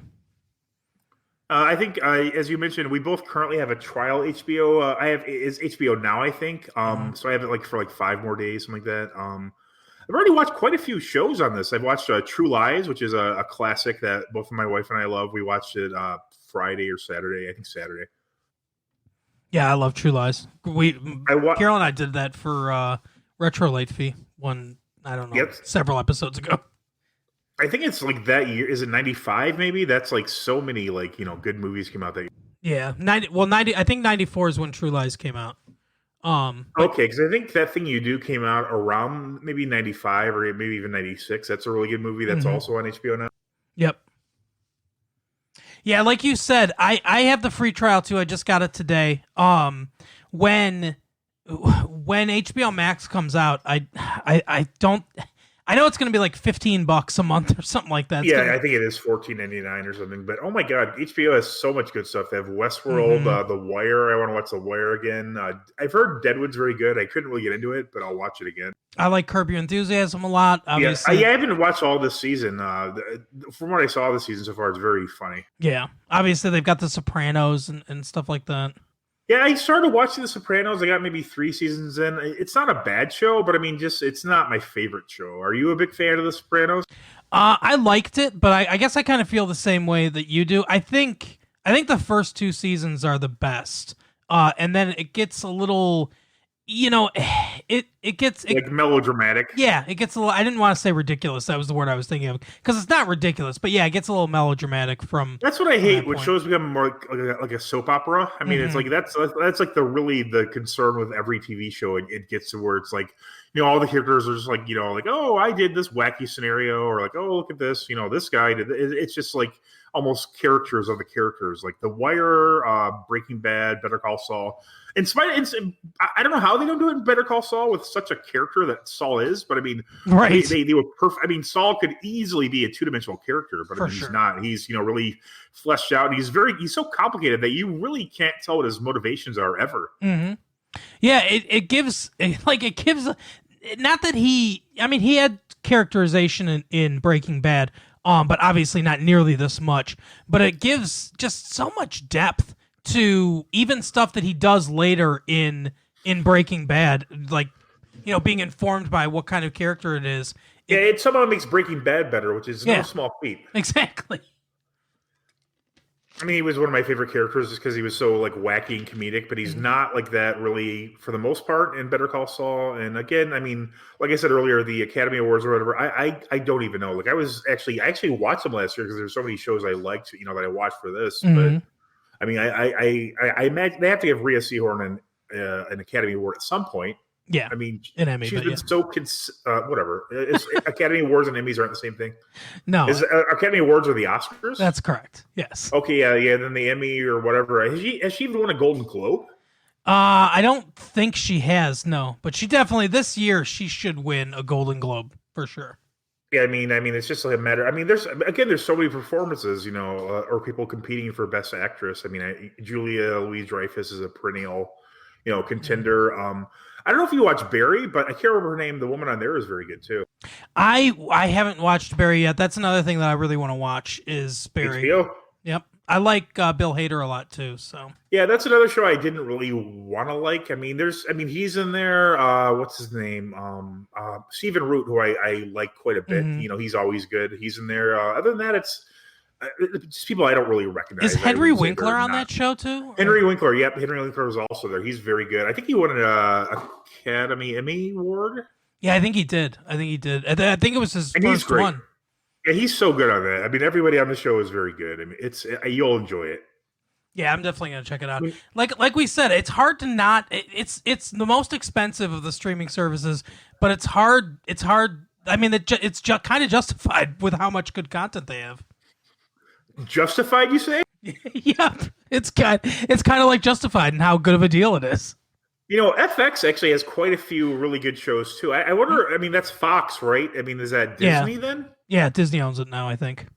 I think, as you mentioned, we both currently have a trial HBO. It's HBO Now, I think. So I have it like for like 5 more days, something like that. I've already watched quite a few shows on this. I've watched True Lies, which is a classic that both my wife and I love. We watched it Friday or Saturday. I think Saturday. Yeah, I love True Lies. Carol and I did that for Retro Late Fee several episodes ago. I think it's like that year. Is it 95 maybe? That's like so many good movies came out that year. Yeah, 90. I think 94 is when True Lies came out. Okay, because I think That Thing You Do came out around maybe 95 or maybe even 96. That's a really good movie. That's also on HBO now. Yep. Yeah, like you said, I have the free trial too. I just got it today. When HBO Max comes out, I know it's going to be like $15 a month or something like that. I think it is $14.99 or something. But oh my God, HBO has so much good stuff. They have Westworld, The Wire. I want to watch The Wire again. I've heard Deadwood's very good. I couldn't really get into it, but I'll watch it again. I like Curb Your Enthusiasm a lot. Obviously, I haven't watched all this season. From what I saw this season so far, it's very funny. Yeah, obviously they've got The Sopranos and stuff like that. Yeah, I started watching The Sopranos. I got maybe 3 seasons in. It's not a bad show, but I mean, it's not my favorite show. Are you a big fan of The Sopranos? I liked it, but I guess I kind of feel the same way that you do. I think the first 2 seasons are the best, and then it gets a little, it gets like melodramatic. Yeah, it gets a little. I didn't want to say ridiculous. That was the word I was thinking of, because it's not ridiculous, but yeah, it gets a little melodramatic from. That's what I hate when shows become more like a soap opera. I mean, it's like that's like the concern with every TV show. It gets to where it's like, all the characters are just like, like, oh, I did this wacky scenario, or like, oh, look at this, this guy did. It's just like almost characters of the characters, like The Wire, Breaking Bad, Better Call Saul. I don't know how they don't do it in Better Call Saul with such a character that Saul is, but I mean, right? They were perfect. I mean, Saul could easily be a 2-dimensional character, but I mean, he's not. He's really fleshed out, and he's so complicated that you really can't tell what his motivations are ever. Mm-hmm. Yeah, it gives not that he had characterization in Breaking Bad, but obviously not nearly this much. But it gives just so much depth to even stuff that he does later in Breaking Bad, like being informed by what kind of character it is. It somehow makes Breaking Bad better, which is no small feat. Exactly. I mean, he was one of my favorite characters just because he was so like wacky and comedic, but he's not like that really for the most part in Better Call Saul. And again, I mean, like I said earlier, the Academy Awards or whatever, I don't even know. Like I actually watched them last year because there's so many shows I liked, that I watched for this. But I mean, I imagine they have to give Rhea Seehorn an Academy Award at some point. Yeah, I mean, an Emmy, she's been so whatever. Academy Awards and Emmys aren't the same thing. No, Academy Awards are the Oscars. That's correct. Yes. Okay, yeah. Then the Emmy or whatever. Has she even won a Golden Globe? I don't think she has. No, but she definitely this year she should win a Golden Globe for sure. Yeah, I mean, it's just like a matter. I mean, there's so many performances, or people competing for Best Actress. I mean, Julia Louis-Dreyfus is a perennial, contender. I don't know if you watch Barry, but I can't remember her name. The woman on there is very good too. I haven't watched Barry yet. That's another thing that I really want to watch is Barry. HBO? Yep. I like Bill Hader a lot too. So yeah, that's another show I didn't really want to like. I mean, he's in there. What's his name? Stephen Root, who I like quite a bit. He's always good. He's in there. Other than that, it's just people I don't really recognize. Is Henry Winkler on that show too? Henry Winkler, yep. Henry Winkler is also there. He's very good. I think he won an Academy Emmy Award. Yeah, I think he did. I think it was his first one. Yeah, he's so good on that. I mean, everybody on the show is very good. I mean, you'll enjoy it. Yeah, I'm definitely gonna check it out. Like we said, it's hard to not. It's the most expensive of the streaming services, but it's hard. It's hard. I mean, it's kind of justified with how much good content they have. Justified, you say? Yep. It's kind of like Justified and how good of a deal it is. FX actually has quite a few really good shows too. I wonder. I mean, that's Fox, right? I mean, is that Disney then? Yeah, Disney owns it now, I think.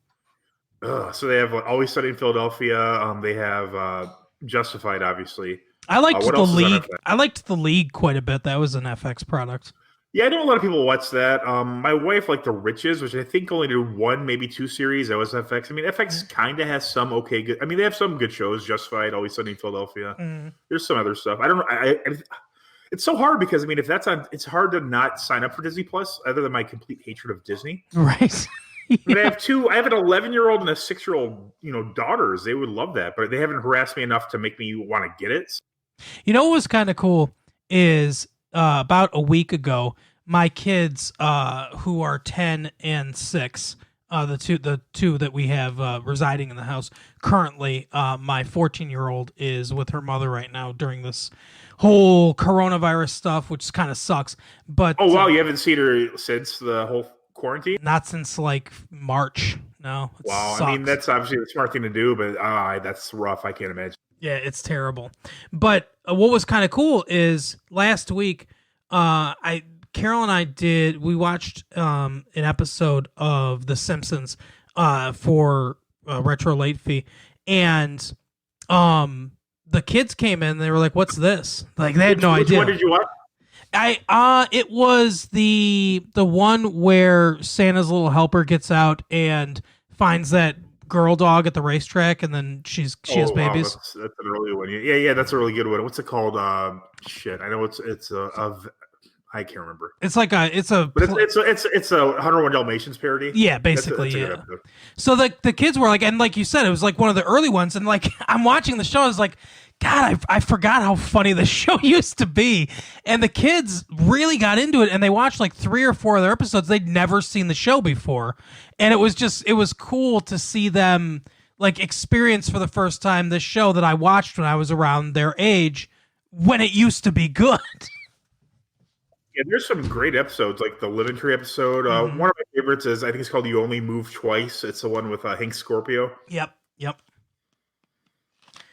So they have Always Sunny in Philadelphia. They have Justified, obviously. I liked The League. I liked The League quite a bit. That was an FX product. Yeah, I know a lot of people watch that. My wife liked The Riches, which I think only did one, maybe two series. That was FX. I mean, FX kind of has some good. I mean, they have some good shows. Justified, Always Sunny in Philadelphia. There's some other stuff. I don't know. It's so hard because I mean, if that's on, it's hard to not sign up for Disney Plus. Other than my complete hatred of Disney, right? But I have an 11-year-old and a 6-year-old, daughters. They would love that, but they haven't harassed me enough to make me want to get it. What was kind of cool is about a week ago, my kids, who are 10 and 6, the two that we have residing in the house currently, my 14-year-old is with her mother right now during this whole coronavirus stuff, which kind of sucks. But oh wow, you haven't seen her since the whole quarantine? Not since like March. No. Wow, sucks. I mean that's obviously the smart thing to do, but that's rough. I can't imagine. Yeah, it's terrible. But what was kind of cool is last week, Carol and I we watched an episode of The Simpsons for Retro Late Fee, and the kids came in. They were like, "What's this?" Like they had no idea. Which one did you watch? It was the one where Santa's little helper gets out and finds that girl dog at the racetrack, and then she has babies. That's an early one. Yeah, that's a really good one. What's it called? Shit, I know it's I can't remember. It's like it's a 101 Dalmatians parody. Yeah, basically. Yeah. So the kids were like, and like you said, it was like one of the early ones, and like I'm watching the show, I was like, God, I forgot how funny the show used to be. And the kids really got into it, and they watched like 3 or 4 other episodes. They'd never seen the show before. And it was cool to see them like experience for the first time this show that I watched when I was around their age, when it used to be good. Yeah, there's some great episodes, like the Living Tree episode. One of my favorites is, I think it's called You Only Move Twice. It's the one with Hank Scorpio. Yep.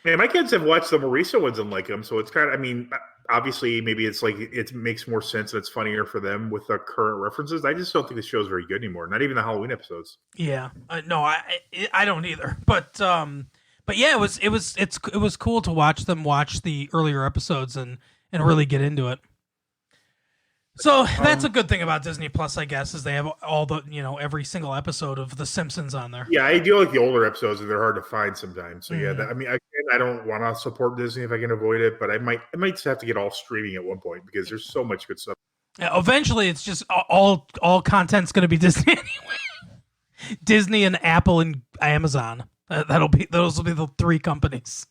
Man, my kids have watched the more recent ones and like them, so it's kind of, I mean, obviously maybe it's like, it makes more sense and it's funnier for them with the current references. I just don't think the show's very good anymore. Not even the Halloween episodes. Yeah. No, I don't either. But yeah, it was cool to watch them watch the earlier episodes and really get into it. So that's a good thing about Disney Plus, I guess, is they have all the, every single episode of The Simpsons on there. Yeah, I do like the older episodes, and they're hard to find sometimes. So yeah, I don't want to support Disney if I can avoid it, but I might just have to get all streaming at one point because there's so much good stuff. Eventually, it's just all content's going to be Disney anyway. Disney and Apple and Amazon. Those will be the three companies.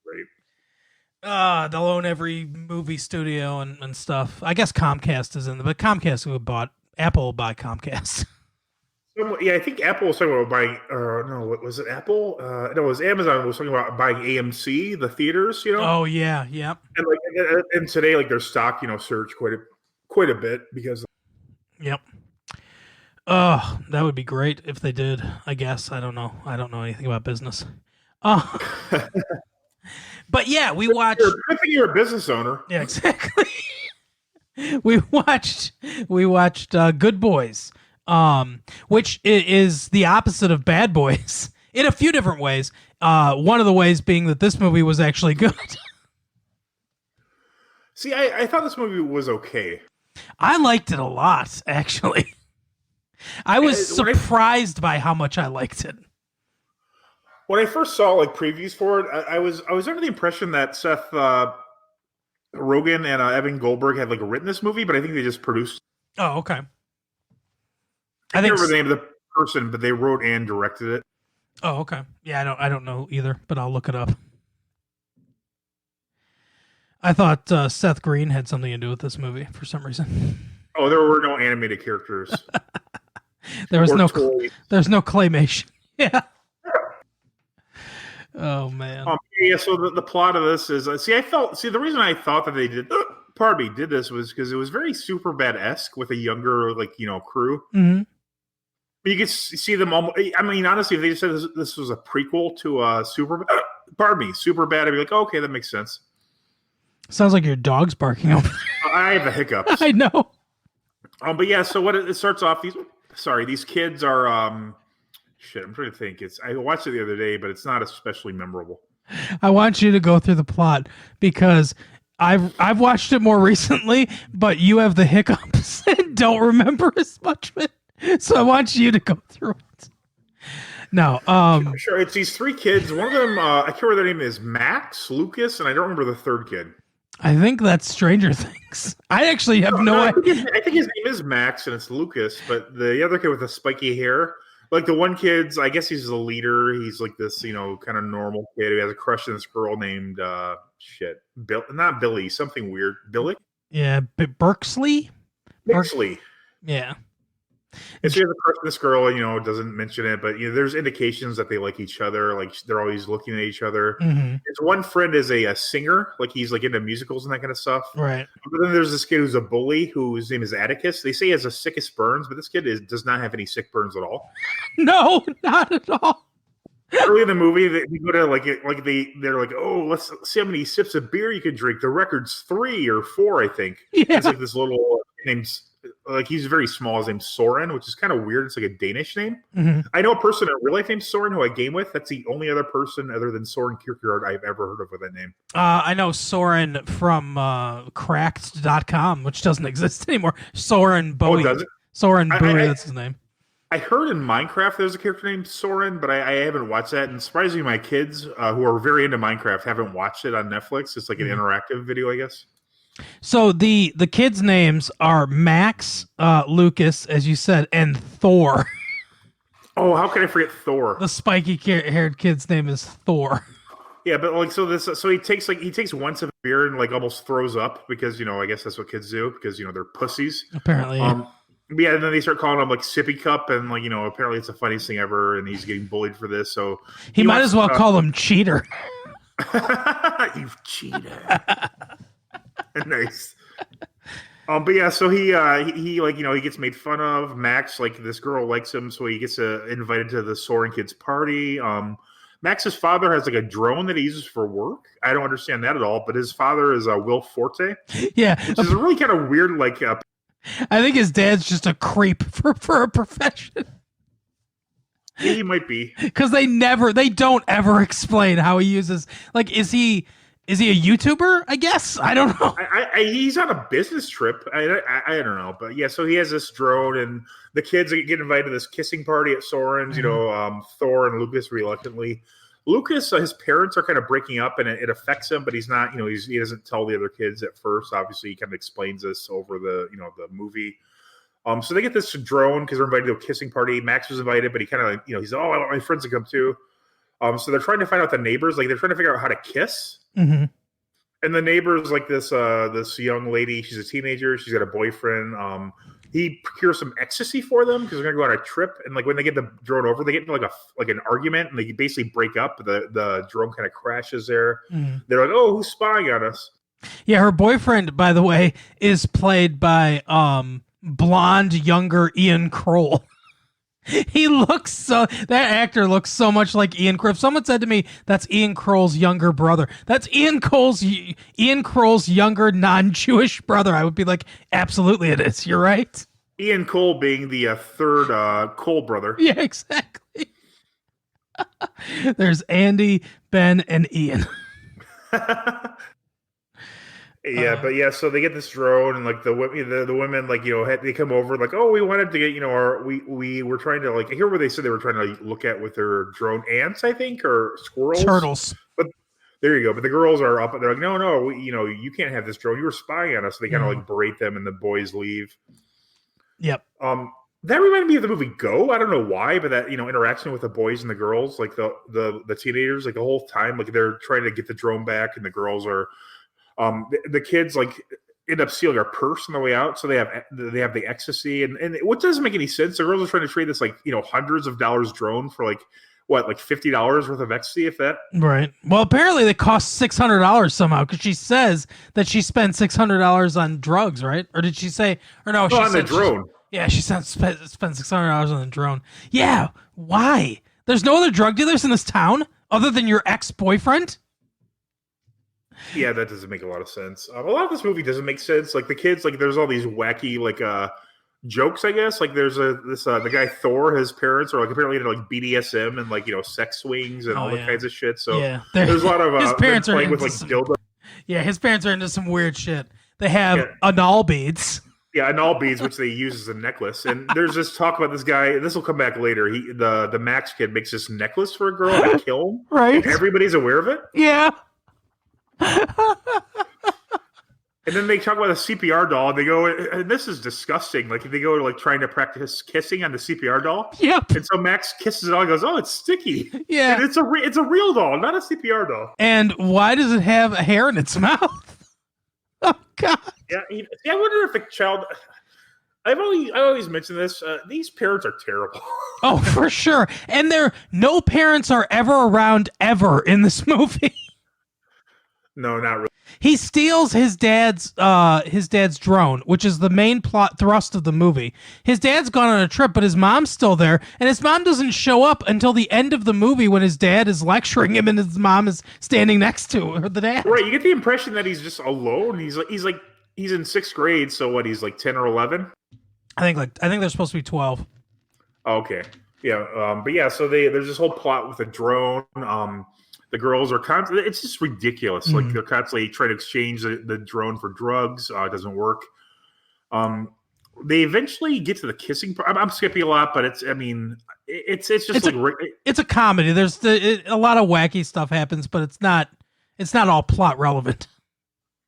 Right. They'll own every movie studio and stuff. I guess Comcast is in there, but Comcast Apple will buy Comcast. Yeah, I think Apple was talking about buying. No, was it Apple? No, it was Amazon was talking about buying AMC, the theaters. Oh yeah, yeah. And today, like their stock, surged quite a bit because. Yep. Oh, that would be great if they did. I guess I don't know. I don't know anything about business. But yeah, we watched. I think you're a business owner. Yeah, exactly. we watched Good Boys, which is the opposite of Bad Boys in a few different ways. One of the ways being that this movie was actually good. See, I thought this movie was okay. I liked it a lot, actually. I was surprised by how much I liked it. When I first saw previews for it, I was under the impression that Seth Rogen and Evan Goldberg had written this movie, but I think they just produced. Oh, okay. I can't remember the name of the person, but they wrote and directed it. Oh, okay. Yeah, I don't know either, but I'll look it up. I thought Seth Green had something to do with this movie for some reason. Oh, there were no animated characters. There's no claymation. Yeah. Oh man. Yeah. So the plot of this is the reason I thought that they did this was because it was very Superbad-esque with a younger crew. Mm-hmm. You could see them almost. I mean, honestly, if they just said this was a prequel to Superbad, I'd be like, oh, okay, that makes sense. Sounds like your dog's barking over. I have the hiccups. I know. But yeah, so what it starts off. These kids are. Shit, I'm trying to think. I watched it the other day, but it's not especially memorable. I want you to go through the plot because I've watched it more recently, but you have the hiccups and don't remember as much of it. So I want you to go through it. No, sure. It's these three kids. One of them, I can't remember their name is Max, Lucas, and I don't remember the third kid. I think that's Stranger Things. I actually have no idea. I think his name is Max, and it's Lucas, but the other kid with the spiky hair. The one kid's, I guess he's the leader. He's this, kind of normal kid who has a crush on this girl named, not Billy, something weird. Billy? Yeah, Berksley? Berksley. Yeah. And so he has a crush on this girl, doesn't mention it, but, there's indications that they like each other. They're always looking at each other. Mm-hmm. His one friend is a singer. He's, into musicals and that kind of stuff. Right. But then there's this kid who's a bully whose name is Atticus. They say he has the sickest burns, but this kid does not have any sick burns at all. No, not at all. Early in the movie, they go to they're like, oh, let's see how many sips of beer you can drink. The record's 3 or 4, I think. Yeah. It's this little named he's very small. His name's Soren, which is kind of weird. It's a Danish name. Mm-hmm. I know a person in real life named Soren who I game with. That's the only other person other than Soren Kierkegaard I've ever heard of with that name. I know Soren from cracked.com, which doesn't exist anymore. Soren Bowie. Oh, does it? Soren Bowie, that's his name. I heard in Minecraft there's a character named Soren, but I haven't watched that. And surprisingly, my kids, who are very into Minecraft, haven't watched it on Netflix. It's an interactive video, I guess. So the kids' names are Max, Lucas, as you said, and Thor. Oh, how can I forget Thor? The spiky-haired kid's name is Thor. Yeah, but so he takes one sip of beer and almost throws up because I guess that's what kids do because they're pussies. Apparently. Yeah, and then they start calling him Sippy Cup, and apparently it's the funniest thing ever, and he's getting bullied for this. So he might as well call him Cheater. You cheater. Nice. But yeah, so he gets made fun of. Max, this girl likes him, so he gets invited to the Soren kids party. Max's father has a drone that he uses for work. I don't understand that at all, but his father is Will Forte. Yeah, which is a really kind of weird I think his dad's just a creep for a profession. Yeah, he might be. Because they don't ever explain how he uses. Is he a YouTuber? I guess I don't know. He's on a business trip. I don't know, but yeah. So he has this drone, and the kids get invited to this kissing party at Soren's. Mm-hmm. Thor and Lucas reluctantly. Lucas, his parents are kind of breaking up, and it affects him, but he's not. He doesn't tell the other kids at first. Obviously, he kind of explains this over the movie. So they get this drone because they're invited to a kissing party. Max was invited, but he kind of he's I want my friends to come too. So they're trying to find out the neighbors. Like they're trying to figure out how to kiss. Mm-hmm. And the neighbor's like this young lady. She's a teenager. She's got a boyfriend. He procures some ecstasy for them because they're going to go on a trip. And like when they get the drone over, they get into like an argument and they basically break up. The drone kind of crashes there. Mm-hmm. They're like, "Oh, who's spying on us?" Yeah, her boyfriend, by the way, is played by blonde, younger Ian Kroll. That actor looks so much like Ian Kroll. If someone said to me, that's Ian Kroll's younger brother, that's Ian Kroll's younger non-Jewish brother, I would be like, absolutely it is. You're right. Ian Cole being the third Cole brother. Yeah, exactly. There's Andy, Ben, and Ian. Yeah, but yeah, so they get this drone, and like the women, like they come over, like, oh, we wanted to get we were trying to hear what they said they were trying to look at with their drone, ants, I think, or squirrels, turtles. But there you go. But the girls are up, and they're like, no, you can't have this drone. You were spying on us. So they kind of berate them, and the boys leave. Yep. That reminded me of the movie Go. I don't know why, but that interaction with the boys and the girls, like the teenagers, like the whole time, like they're trying to get the drone back, and the girls are. The kids end up stealing our purse on the way out, so they have the ecstasy, and what doesn't make any sense. The girls are trying to trade this hundreds of dollars drone for like $50 worth of ecstasy, if that. Right. Well, apparently they cost $600 somehow because she says that she spent $600 on drugs, right? Or did she say? Or no, she on said the drone. She spent $600 on the drone. Yeah. Why? There's no other drug dealers in this town other than your ex-boyfriend. Yeah, that doesn't make a lot of sense. A lot of this movie doesn't make sense. Like the kids, there's all these wacky jokes, I guess. Like there's the guy Thor, his parents are apparently into BDSM and sex swings and all that kinds of shit. So there's a lot of his parents are playing with dildo. Yeah, his parents are into some weird shit. They have anal beads. Yeah, anal beads, which they use as a necklace. And there's this talk about this guy. This will come back later. The Max kid makes this necklace for a girl to kill him. Right. And everybody's aware of it. Yeah. And then they talk about a CPR doll. And they go, and this is disgusting. Like they go to trying to practice kissing on the CPR doll. Yep. And so Max kisses it all and goes, "Oh, it's sticky." Yeah. And it's a real doll, not a CPR doll. And why does it have a hair in its mouth? Oh God. Yeah. I wonder if the child. I always mention this. These parents are terrible. Oh, for sure. And no parents are ever around ever in this movie. No, not really. He steals his dad's drone, which is the main plot thrust of the movie. His dad's gone on a trip, but his mom's still there, and his mom doesn't show up until the end of the movie when his dad is lecturing him and his mom is standing next to the dad. Right, you get the impression that he's just alone. He's in sixth grade, so what? He's 10 or 11. I think they're supposed to be 12. Okay, yeah, but yeah, so there's this whole plot with a drone. The girls are constantly, it's just ridiculous. Mm-hmm. They're constantly trying to exchange the drone for drugs. It doesn't work. They eventually get to the kissing part. I'm skipping a lot, but it's just it's a comedy. There's a lot of wacky stuff happens, but it's not all plot relevant.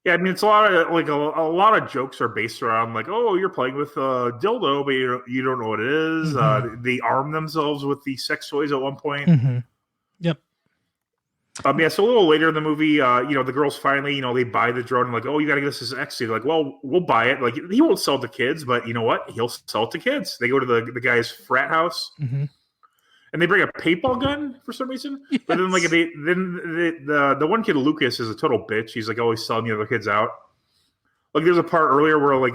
Yeah, it's a lot of a lot of jokes are based around oh, you're playing with a dildo, but you don't know what it is. Mm-hmm. They arm themselves with the sex toys at one point. Mm-hmm. Yep. So a little later in the movie, the girls finally, they buy the drone and oh, you got to get us this ecstasy. They're well, we'll buy it. He won't sell it to kids, but you know what? He'll sell it to kids. They go to the guy's frat house, mm-hmm. and they bring a paintball gun for some reason. Yes. But then the one kid, Lucas, is a total bitch. He's always selling the other kids out. There's a part earlier where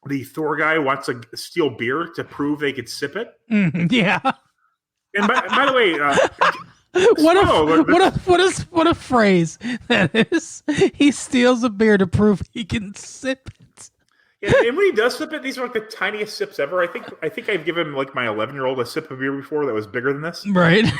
the Thor guy wants to steal beer to prove they could sip it. Mm-hmm. Yeah. And by the way. What a phrase that is. He steals a beer to prove he can sip it. Yeah, and when he does sip it, these are the tiniest sips ever. I think I've given my 11-year-old a sip of beer before that was bigger than this. Right.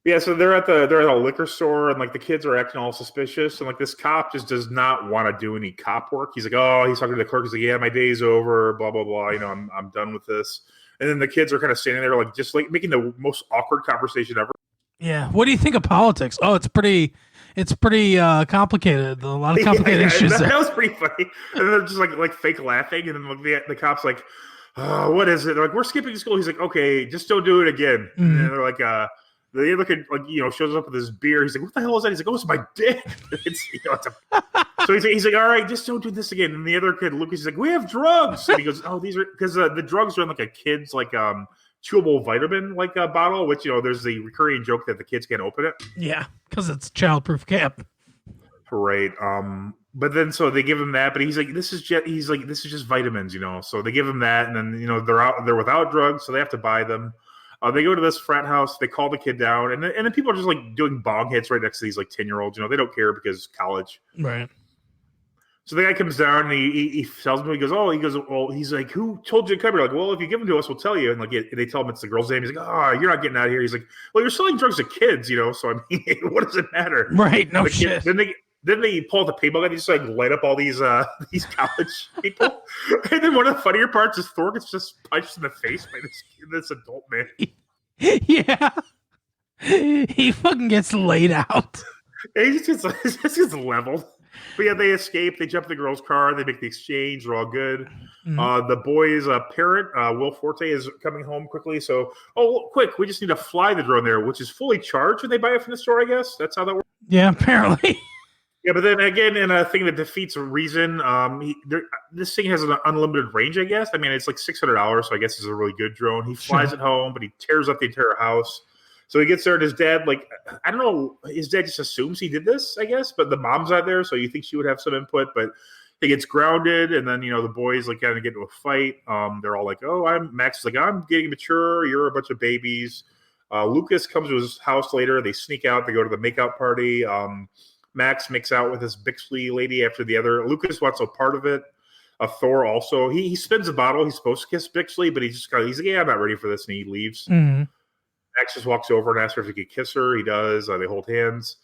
Yeah, so they're at a liquor store and the kids are acting all suspicious and this cop just does not want to do any cop work. He's he's talking to the clerk. He's yeah, my day's over. Blah blah blah. I'm done with this. And then the kids are kind of standing there, like just like making the most awkward conversation ever. Yeah. What do you think of politics? Oh, it's pretty complicated. A lot of complicated issues there. That was pretty funny. And they're just like fake laughing, and then the cops like, oh, what is it? They're like, we're skipping school. He's like, okay, just don't do it again. Mm-hmm. And they're like, the other kid, like, shows up with his beer. He's like, what the hell is that? He's like, oh, it's my dick. So he's like, all right, just don't do this again. And the other kid, Lucas, he's like, we have drugs. And he goes, oh, these are, because the drugs are in like a kid's like chewable vitamin like bottle, which, there's the recurring joke that the kids can't open it. Yeah, because it's childproof cap. Right. But then so they give him that, but he's like, this is just vitamins, So they give him that, and then they're without drugs, so they have to buy them. They go to this frat house. They call the kid down, and then people are just like doing bong hits right next to these like 10-year-olds. They don't care because college. Right. So the guy comes down and he tells me, he's like, who told you to come here? Like, well, if you give them to us, we'll tell you. And like they tell him it's the girl's name. He's like, oh, you're not getting out of here. He's like, well, you're selling drugs to kids, So I mean, what does it matter? Right. No shit. Then they pull the paintball gun and just like light up all these college people. And then one of the funnier parts is Thor gets just punched in the face by this adult man. Yeah. He fucking gets laid out. And he just gets leveled. But yeah, they escape. They jump in the girl's car. They make the exchange. They're all good. Mm-hmm. The boy's parent, Will Forte, is coming home quickly. So, quick, we just need to fly the drone there, which is fully charged when they buy it from the store, I guess. That's how that works. Yeah, apparently. Yeah, but then again, in a thing that defeats reason, this thing has an unlimited range, I guess. I mean, it's like $600, so I guess it's a really good drone. He flies it home, but he tears up the entire house. So he gets there, and his dad, like, I don't know, his dad just assumes he did this, I guess, but the mom's not there, so you think she would have some input, but he gets grounded, and then, the boys, like, kind of get into a fight. They're all like, Max is like, I'm getting mature, you're a bunch of babies. Lucas comes to his house later, they sneak out, they go to the makeout party. Max makes out with this Bixley lady after the other. Lucas wants a part of it. Thor also, he spins a bottle, he's supposed to kiss Bixley, but he's like, yeah, I'm not ready for this, and he leaves. Mm-hmm. Max just walks over and asks her if he could kiss her. He does. They hold hands.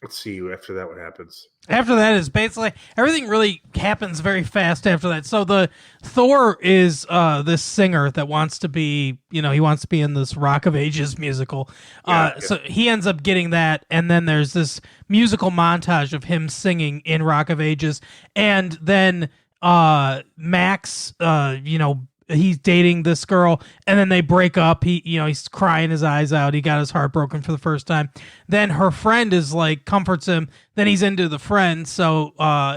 Let's see. After that, what happens? After that is basically everything really happens very fast after that. So the Thor is this singer that wants to be, he wants to be in this Rock of Ages musical. So he ends up getting that, and then there's this musical montage of him singing in Rock of Ages, and then Max, he's dating this girl, and then they break up. He's crying his eyes out. He got his heart broken for the first time. Then her friend is like, comforts him. Then he's into the friend. So,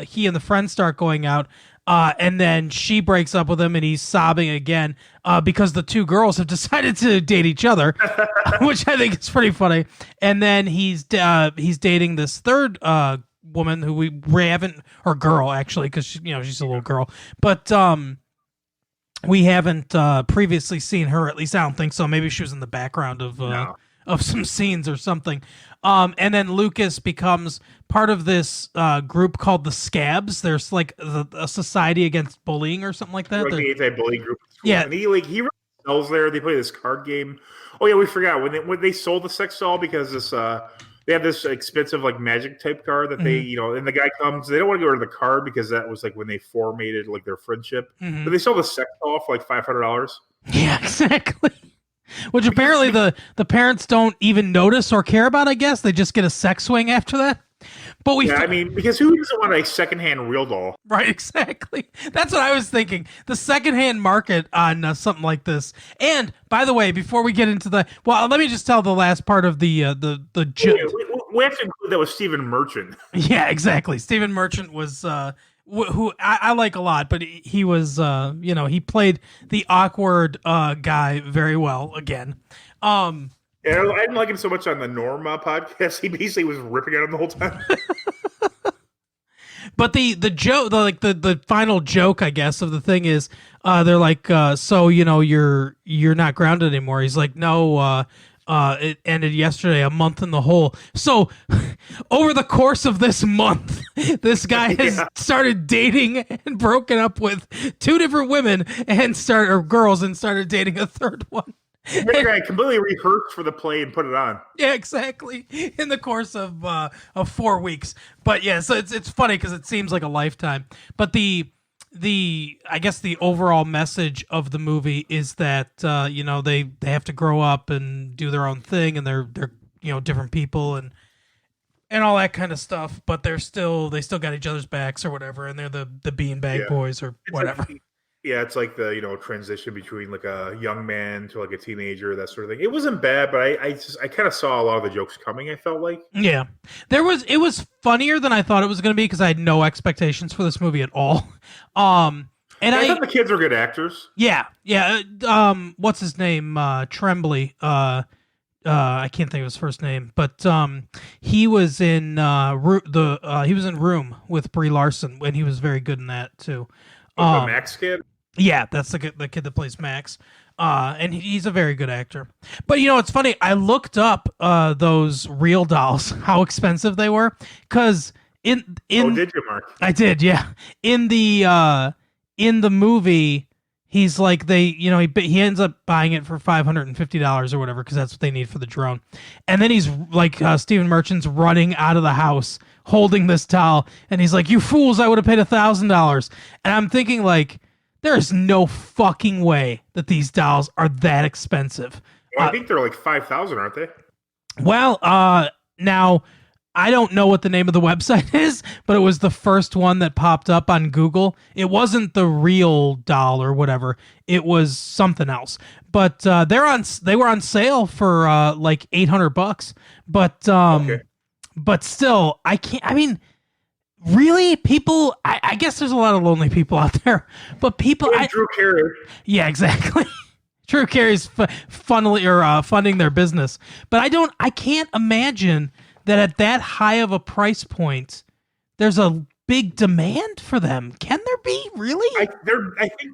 he and the friend start going out. And then she breaks up with him, and he's sobbing again, because the two girls have decided to date each other, which I think is pretty funny. And then he's dating this third, woman who we haven't, or girl actually, cause she's a little girl, but, we haven't previously seen her. At least I don't think so. Maybe she was in the background of some scenes or something. And then Lucas becomes part of this group called the Scabs. There's like a society against bullying or something like that. Like the anti-bullying group. Yeah. And he really sells there. They play this card game. Oh yeah, we forgot when they sold the sex doll, because this they have this expensive like magic type card that they, and the guy comes, they don't want to go to the card because that was like when they formated like their friendship. Mm-hmm. But they sell the sex doll for like $500. Yeah, exactly. Which apparently the parents don't even notice or care about, I guess. They just get a sex swing after that. But I mean, because who doesn't want a secondhand real doll? Right, exactly. That's what I was thinking. The secondhand market on something like this. And by the way, before we get into let me just tell the last part of the we have to include that with Stephen Merchant. Yeah, exactly. Stephen Merchant was who I like a lot, but he was he played the awkward guy very well again. Yeah, I didn't like him so much on the Norm podcast. He basically was ripping at him the whole time. But the joke, the final joke, I guess, of the thing is, they're like, so you're not grounded anymore. He's like, no, it ended yesterday, a month in the hole. So over the course of this month, this guy has started dating and broken up with 2 different women or girls and started dating a third one. That guy completely rehearsed for the play and put it on. Yeah, exactly. In the course of 4 weeks. But yeah, so it's funny because it seems like a lifetime. But the I guess the overall message of the movie is that they have to grow up and do their own thing, and they're different people and all that kind of stuff, but they still got each other's backs or whatever, and they're the beanbag boys or whatever. It's like the transition between like a young man to like a teenager, that sort of thing. It wasn't bad, but I kind of saw a lot of the jokes coming. I felt like it was funnier than I thought it was going to be because I had no expectations for this movie at all. And I thought the kids were good actors. Yeah. What's his name? Tremblay. I can't think of his first name, but he was in he was in Room with Brie Larson, and he was very good in that too. The Max kid? Yeah, that's the kid that plays Max. And he's a very good actor. But it's funny, I looked up those real dolls, how expensive they were, because in oh, did you, Mark? I did, yeah. In the movie, he's like he ends up buying it for $550 or whatever because that's what they need for the drone. And then he's like Stephen Merchant's running out of the house holding this doll, and he's like, "You fools! I would have paid $1,000." And I'm thinking like, there is no fucking way that these dolls are that expensive. Well, I think they're like 5,000, aren't they? Well, now I don't know what the name of the website is, but it was the first one that popped up on Google. It wasn't the real doll or whatever. It was something else. But they were on sale for like $800. But okay. But still, I can't. I mean, really, people. I guess there's a lot of lonely people out there, but people. Drew Carey. Yeah, exactly. Drew Carey's funding their business, but I can't imagine that at that high of a price point, there's a big demand for them. Can there be, really? I think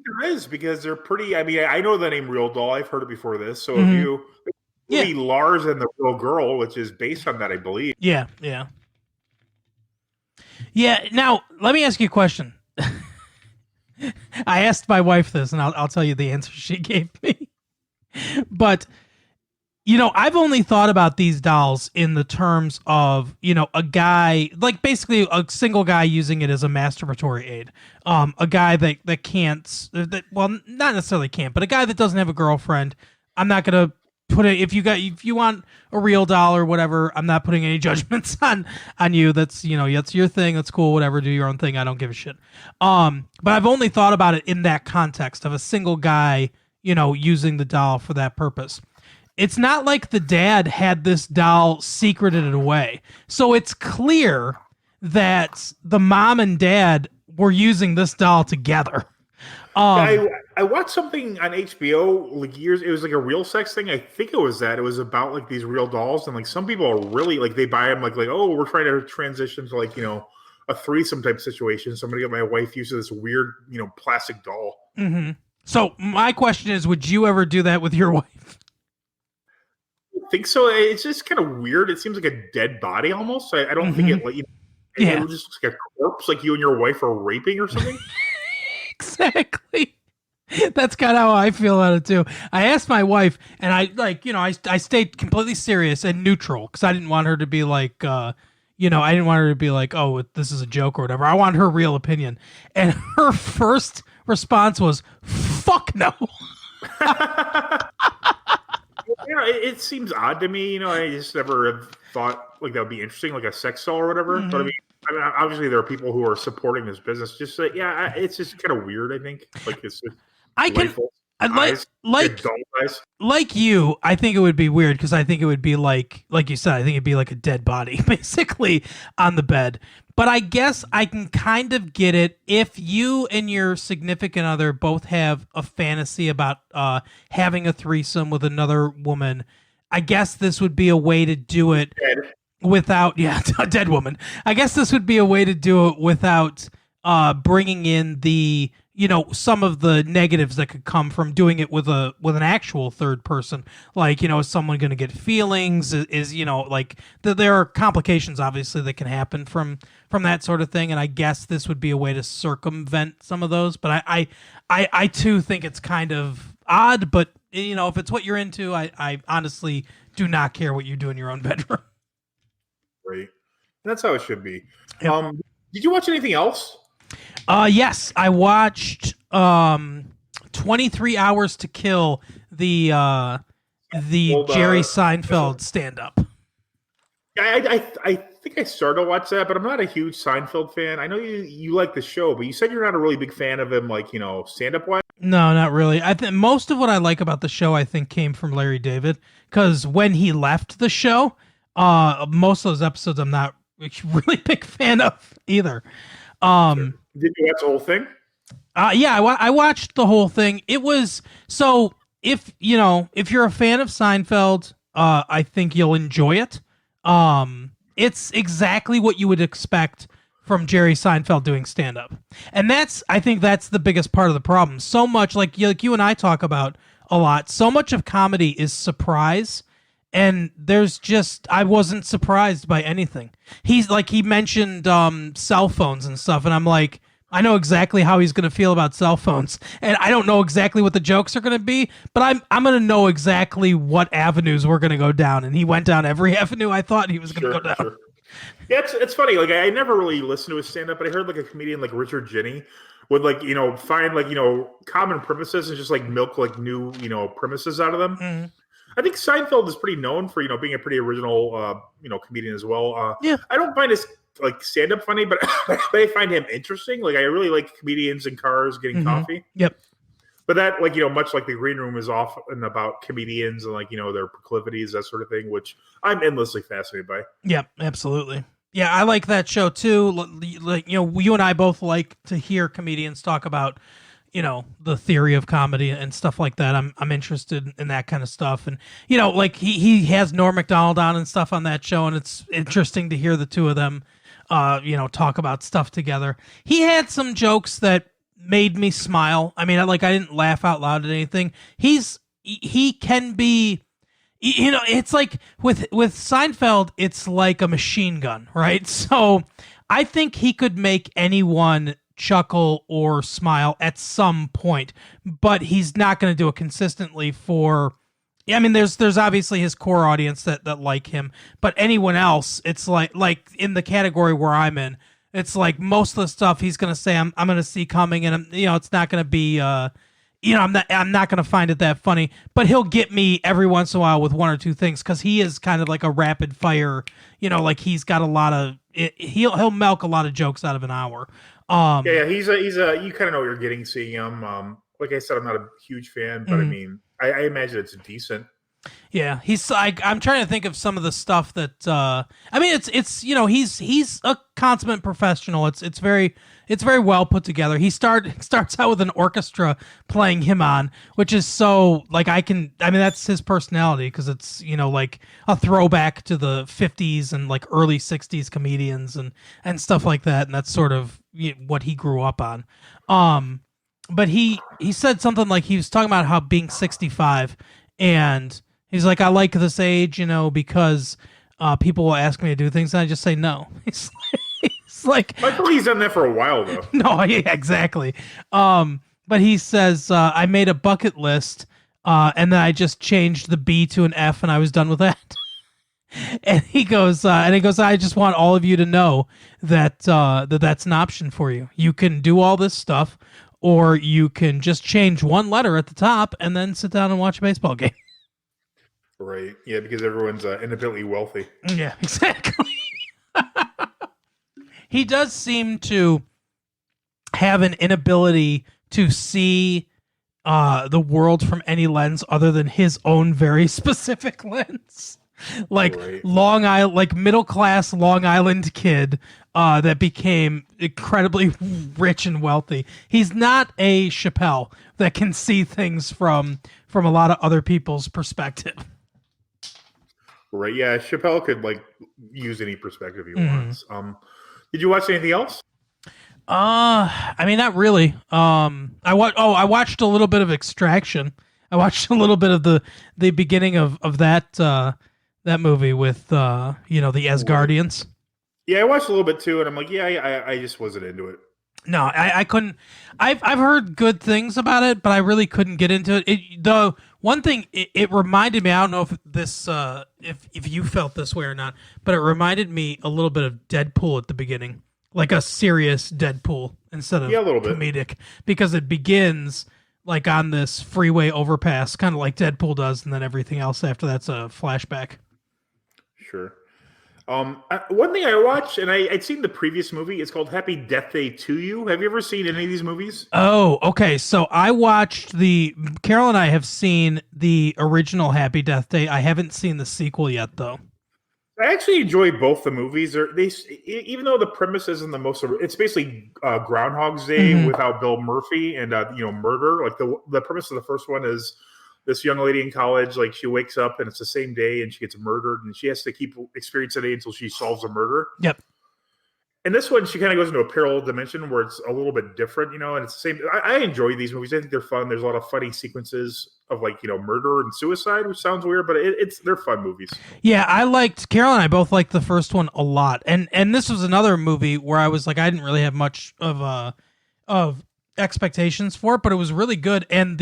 there is, because they're pretty. I mean, I know the name Real Doll. I've heard it before this. So Mm-hmm. if you Lars and the Real Girl, which is based on that, I believe. Yeah. Now, let me ask you a question. I asked my wife this, and I'll tell you the answer she gave me. But I've only thought about these dolls in the terms of, a guy, like basically a single guy using it as a masturbatory aid. A guy that can't, well, not necessarily can't, but a guy that doesn't have a girlfriend. I'm not going to put it, if you want a real doll or whatever, I'm not putting any judgments on you. That's, that's your thing. That's cool. Whatever. Do your own thing. I don't give a shit. But I've only thought about it in that context of a single guy, using the doll for that purpose. It's not like the dad had this doll secreted away. So it's clear that the mom and dad were using this doll together. I watched something on HBO like years. It was like a real sex thing. I think it was that. It was about like these real dolls, and like some people are really like, they buy them like oh, we're trying to transition to like a threesome type situation. Somebody got my wife using this weird plastic doll. Mm-hmm. So my question is, would you ever do that with your wife? I think so. It's just kind of weird. It seems like a dead body almost. I don't think it like it just looks like a corpse, like you and your wife are raping or something. Exactly. That's kind of how I feel about it too. I asked my wife, and I stayed completely serious and neutral because I didn't want her to be like, I didn't want her to be like, oh, this is a joke or whatever. I want her real opinion, and her first response was, "Fuck no." It seems odd to me. I just never have thought like that would be interesting, like a sex doll or whatever. Mm-hmm. But I mean, obviously there are people who are supporting this business. Just it's just kind of weird. I think like it's just like you. I think it would be weird because I think it would be like you said. I think it'd be like a dead body basically on the bed. But I guess I can kind of get it if you and your significant other both have a fantasy about having a threesome with another woman. I guess this would be a way to do it without, a dead woman. I guess this would be a way to do it without bringing in the, some of the negatives that could come from doing it with an actual third person. Like, is someone going to get feelings? There are complications obviously that can happen from that sort of thing. And I guess this would be a way to circumvent some of those. But I too think it's kind of odd, but if it's what you're into, I honestly do not care what you do in your own bedroom. Right. That's how it should be. Yep. Did you watch anything else? Yes, I watched 23 Hours to Kill, the Jerry Seinfeld stand-up. I think I started to watch that, but I'm not a huge Seinfeld fan. I know you like the show, but you said you're not a really big fan of him, like, stand-up wise. No, not really. I think most of what I like about the show, I think, came from Larry David, because when he left the show, most of those episodes I'm not really big fan of either. Did you watch the whole thing? Yeah, I watched the whole thing. It was so if you're a fan of Seinfeld, I think you'll enjoy it. It's exactly what you would expect from Jerry Seinfeld doing stand-up. And I think that's the biggest part of the problem. So much, like you and I talk about a lot, so much of comedy is surprise, and I wasn't surprised by anything. He mentioned cell phones and stuff, and I'm like, I know exactly how he's going to feel about cell phones, and I don't know exactly what the jokes are going to be, but I'm going to know exactly what avenues we're going to go down, and he went down every avenue I thought he was going to go down. Sure. Yeah, it's funny. Like, I never really listened to his stand-up, but I heard like a comedian like Richard Jenney would find common premises and just like milk like new premises out of them. Mm-hmm. I think Seinfeld is pretty known for being a pretty original comedian as well. Yeah, I don't find his like stand-up funny, but I find him interesting. Like, I really like comedians in cars getting coffee. Yep. But that, much like the Green Room is often about comedians and their proclivities, that sort of thing, which I'm endlessly fascinated by. Yep, absolutely. Yeah, I like that show too. Like, you and I both like to hear comedians talk about, the theory of comedy and stuff like that. I'm interested in that kind of stuff. And, like he has Norm Macdonald on and stuff on that show, and it's interesting to hear the two of them, talk about stuff together. He had some jokes that made me smile. I mean, I didn't laugh out loud at anything. He can be, it's like with Seinfeld, it's like a machine gun, right? So I think he could make anyone chuckle or smile at some point, but he's not going to do it consistently there's obviously his core audience that like him, but anyone else, it's like in the category where I'm in, it's like most of the stuff he's going to say I'm going to see coming, and it's not going to be I'm not going to find it that funny, but he'll get me every once in a while with one or two things, because he is kind of like a rapid fire, like he's got a lot of he'll milk a lot of jokes out of an hour. He's a you kind of know what you're getting seeing him. Like I said, I'm not a huge fan, but I mean, I imagine it's decent. Yeah, I'm trying to think of some of the stuff that it's he's a consummate professional. It's very well put together. He starts out with an orchestra playing him on, which is so that's his personality, because it's like a throwback to the 50s and like early 60s comedians and stuff like that, and that's sort of what he grew up on. But he said something like, he was talking about how being 65, and he's like, I like this age, because people will ask me to do things, and I just say no. He's like, I thought he's done that for a while, though. No, yeah, exactly. But he says, I made a bucket list, and then I just changed the B to an F, and I was done with that. And he goes, I just want all of you to know that that's an option for you. You can do all this stuff, or you can just change one letter at the top and then sit down and watch a baseball game. Right. Yeah, because everyone's independently wealthy. Yeah, exactly. He does seem to have an inability to see the world from any lens other than his own very specific lens. Like, right. Long Island, like middle class Long Island kid that became incredibly rich and wealthy. He's not a Chappelle that can see things from a lot of other people's perspective. Right. Yeah, Chappelle could use any perspective he wants. Did you watch anything else? Not really. I watched a little bit of Extraction. I watched a little bit of the beginning of that movie with the Asgardians. Yeah, I watched a little bit too, and I'm like, I just wasn't into it. No, I couldn't. I've heard good things about it, but I really couldn't get into it. The one thing it reminded me, I don't know if this if you felt this way or not, but it reminded me a little bit of Deadpool at the beginning, like a serious Deadpool instead of Yeah, a little bit. comedic, because it begins like on this freeway overpass, kind of like Deadpool does, and then everything else after that's a flashback. Sure. One thing I watched, and I'd seen the previous movie. It's called Happy Death Day to You. Have you ever seen any of these movies? Oh, okay. So I watched Carol and I have seen the original Happy Death Day. I haven't seen the sequel yet, though. I actually enjoy both the movies. Even though the premise isn't the most, it's basically Groundhog's Day without Bill Murphy and murder. Like the premise of the first one is this young lady in college, like she wakes up and it's the same day and she gets murdered and she has to keep experiencing it until she solves a murder. Yep. And this one, she kind of goes into a parallel dimension where it's a little bit different, and it's the same. I enjoy these movies. I think they're fun. There's a lot of funny sequences of murder and suicide, which sounds weird, but they're fun movies. Yeah, Carol and I both liked the first one a lot. And this was another movie where I was like, I didn't really have much of expectations for it, but it was really good. And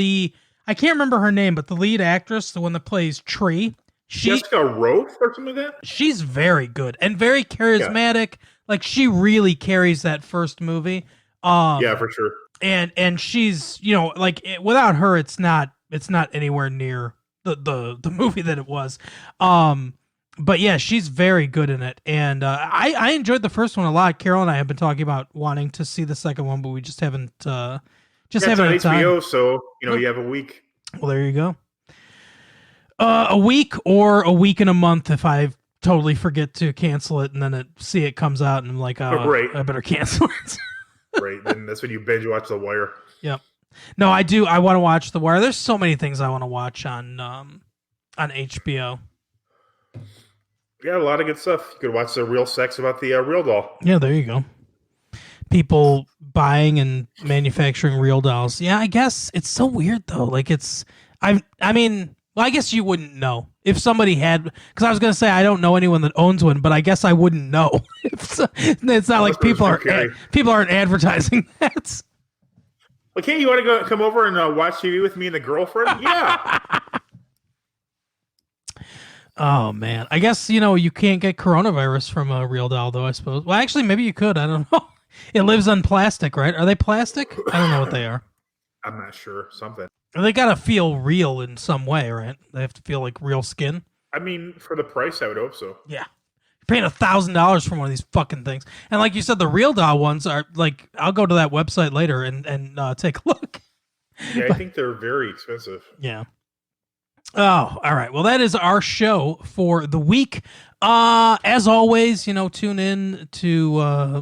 I can't remember her name, but the lead actress, the one that plays Tree, Jessica Roth or something like that? She's very good and very charismatic. Yeah. Like, she really carries that first movie. Yeah, for sure. And she's, without her, it's not anywhere near the movie that it was. But yeah, she's very good in it. And I enjoyed the first one a lot. Carol and I have been talking about wanting to see the second one, but we just haven't haven't had time. HBO, so you have a week. Well, there you go. A week or a week and a month if I totally forget to cancel it, and then it comes out and I'm like, right. I better cancel it. Right, then that's when you binge watch The Wire. Yep. No, I do. I want to watch The Wire. There's so many things I want to watch on HBO. Yeah, a lot of good stuff. You could watch The Real Sex about the real doll. Yeah, there you go. People buying and manufacturing real dolls. Yeah, I guess it's so weird though. Like I guess you wouldn't know if somebody had, because I was going to say I don't know anyone that owns one, but I guess I wouldn't know. It's not like people aren't advertising that. Like, hey, you want to come over and watch TV with me and the girlfriend? Yeah. Oh man, I guess you can't get coronavirus from a real doll, though. I suppose. Well, actually, maybe you could. I don't know. It lives on plastic, right? Are they plastic? I don't know what they are. I'm not sure. Something. They gotta feel real in some way, right? They have to feel like real skin. I mean, for the price, I would hope so. Yeah. You're paying $1,000 for one of these fucking things. And like you said, the real doll ones are like, I'll go to that website later and take a look. Yeah, I think they're very expensive. Yeah. Oh, all right. Well, that is our show for the week. As always, tune in to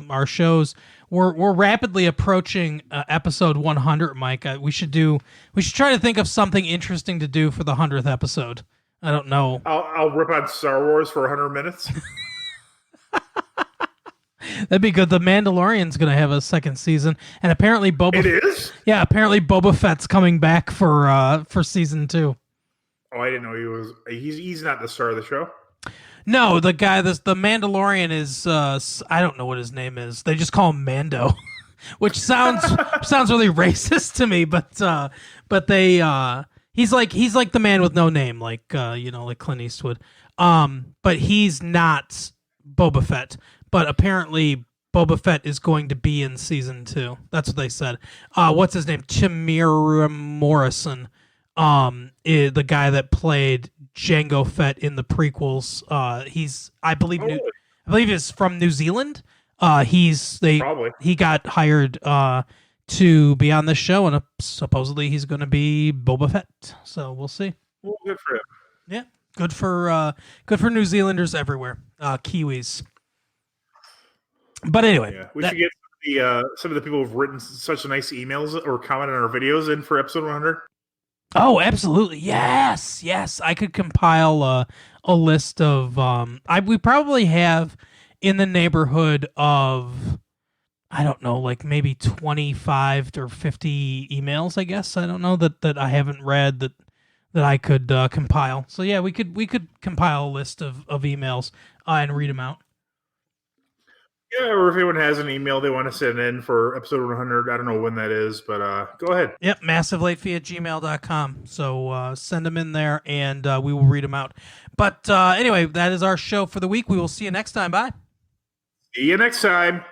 our shows. We're rapidly approaching episode 100, Mike. We should try to think of something interesting to do for the 100th episode. I don't know. I'll rip on Star Wars for 100 minutes. That'd be good. The Mandalorian's going to have a second season, and apparently It is? Yeah, apparently Boba Fett's coming back for season 2. Oh, I didn't know he was. He's not the star of the show. No, the guy, the Mandalorian is, I don't know what his name is. They just call him Mando, which sounds really racist to me, but they, he's like the man with no name, like Clint Eastwood. But he's not Boba Fett, but apparently Boba Fett is going to be in season 2. That's what they said. What's his name? Tamir Morrison, the guy that played Jango Fett in the prequels. I believe he's from New Zealand. He got hired to be on this show, and supposedly he's going to be Boba Fett. So we'll see. Well, good for him. Yeah, good for New Zealanders everywhere. Kiwis. But anyway, yeah. We should get some of the people who've written such nice emails or commented on our videos in for episode 100. Oh, absolutely. Yes. I could compile a list of we probably have in the neighborhood of, I don't know, like maybe 25 or 50 emails, I guess. I don't know that I haven't read that I could compile. So yeah, we could compile a list of emails and read them out. Yeah, or if anyone has an email they want to send in for episode 100, I don't know when that is, but go ahead. Yep, massivelatefee@gmail.com. So send them in there, and we will read them out. But anyway, that is our show for the week. We will see you next time. Bye. See you next time.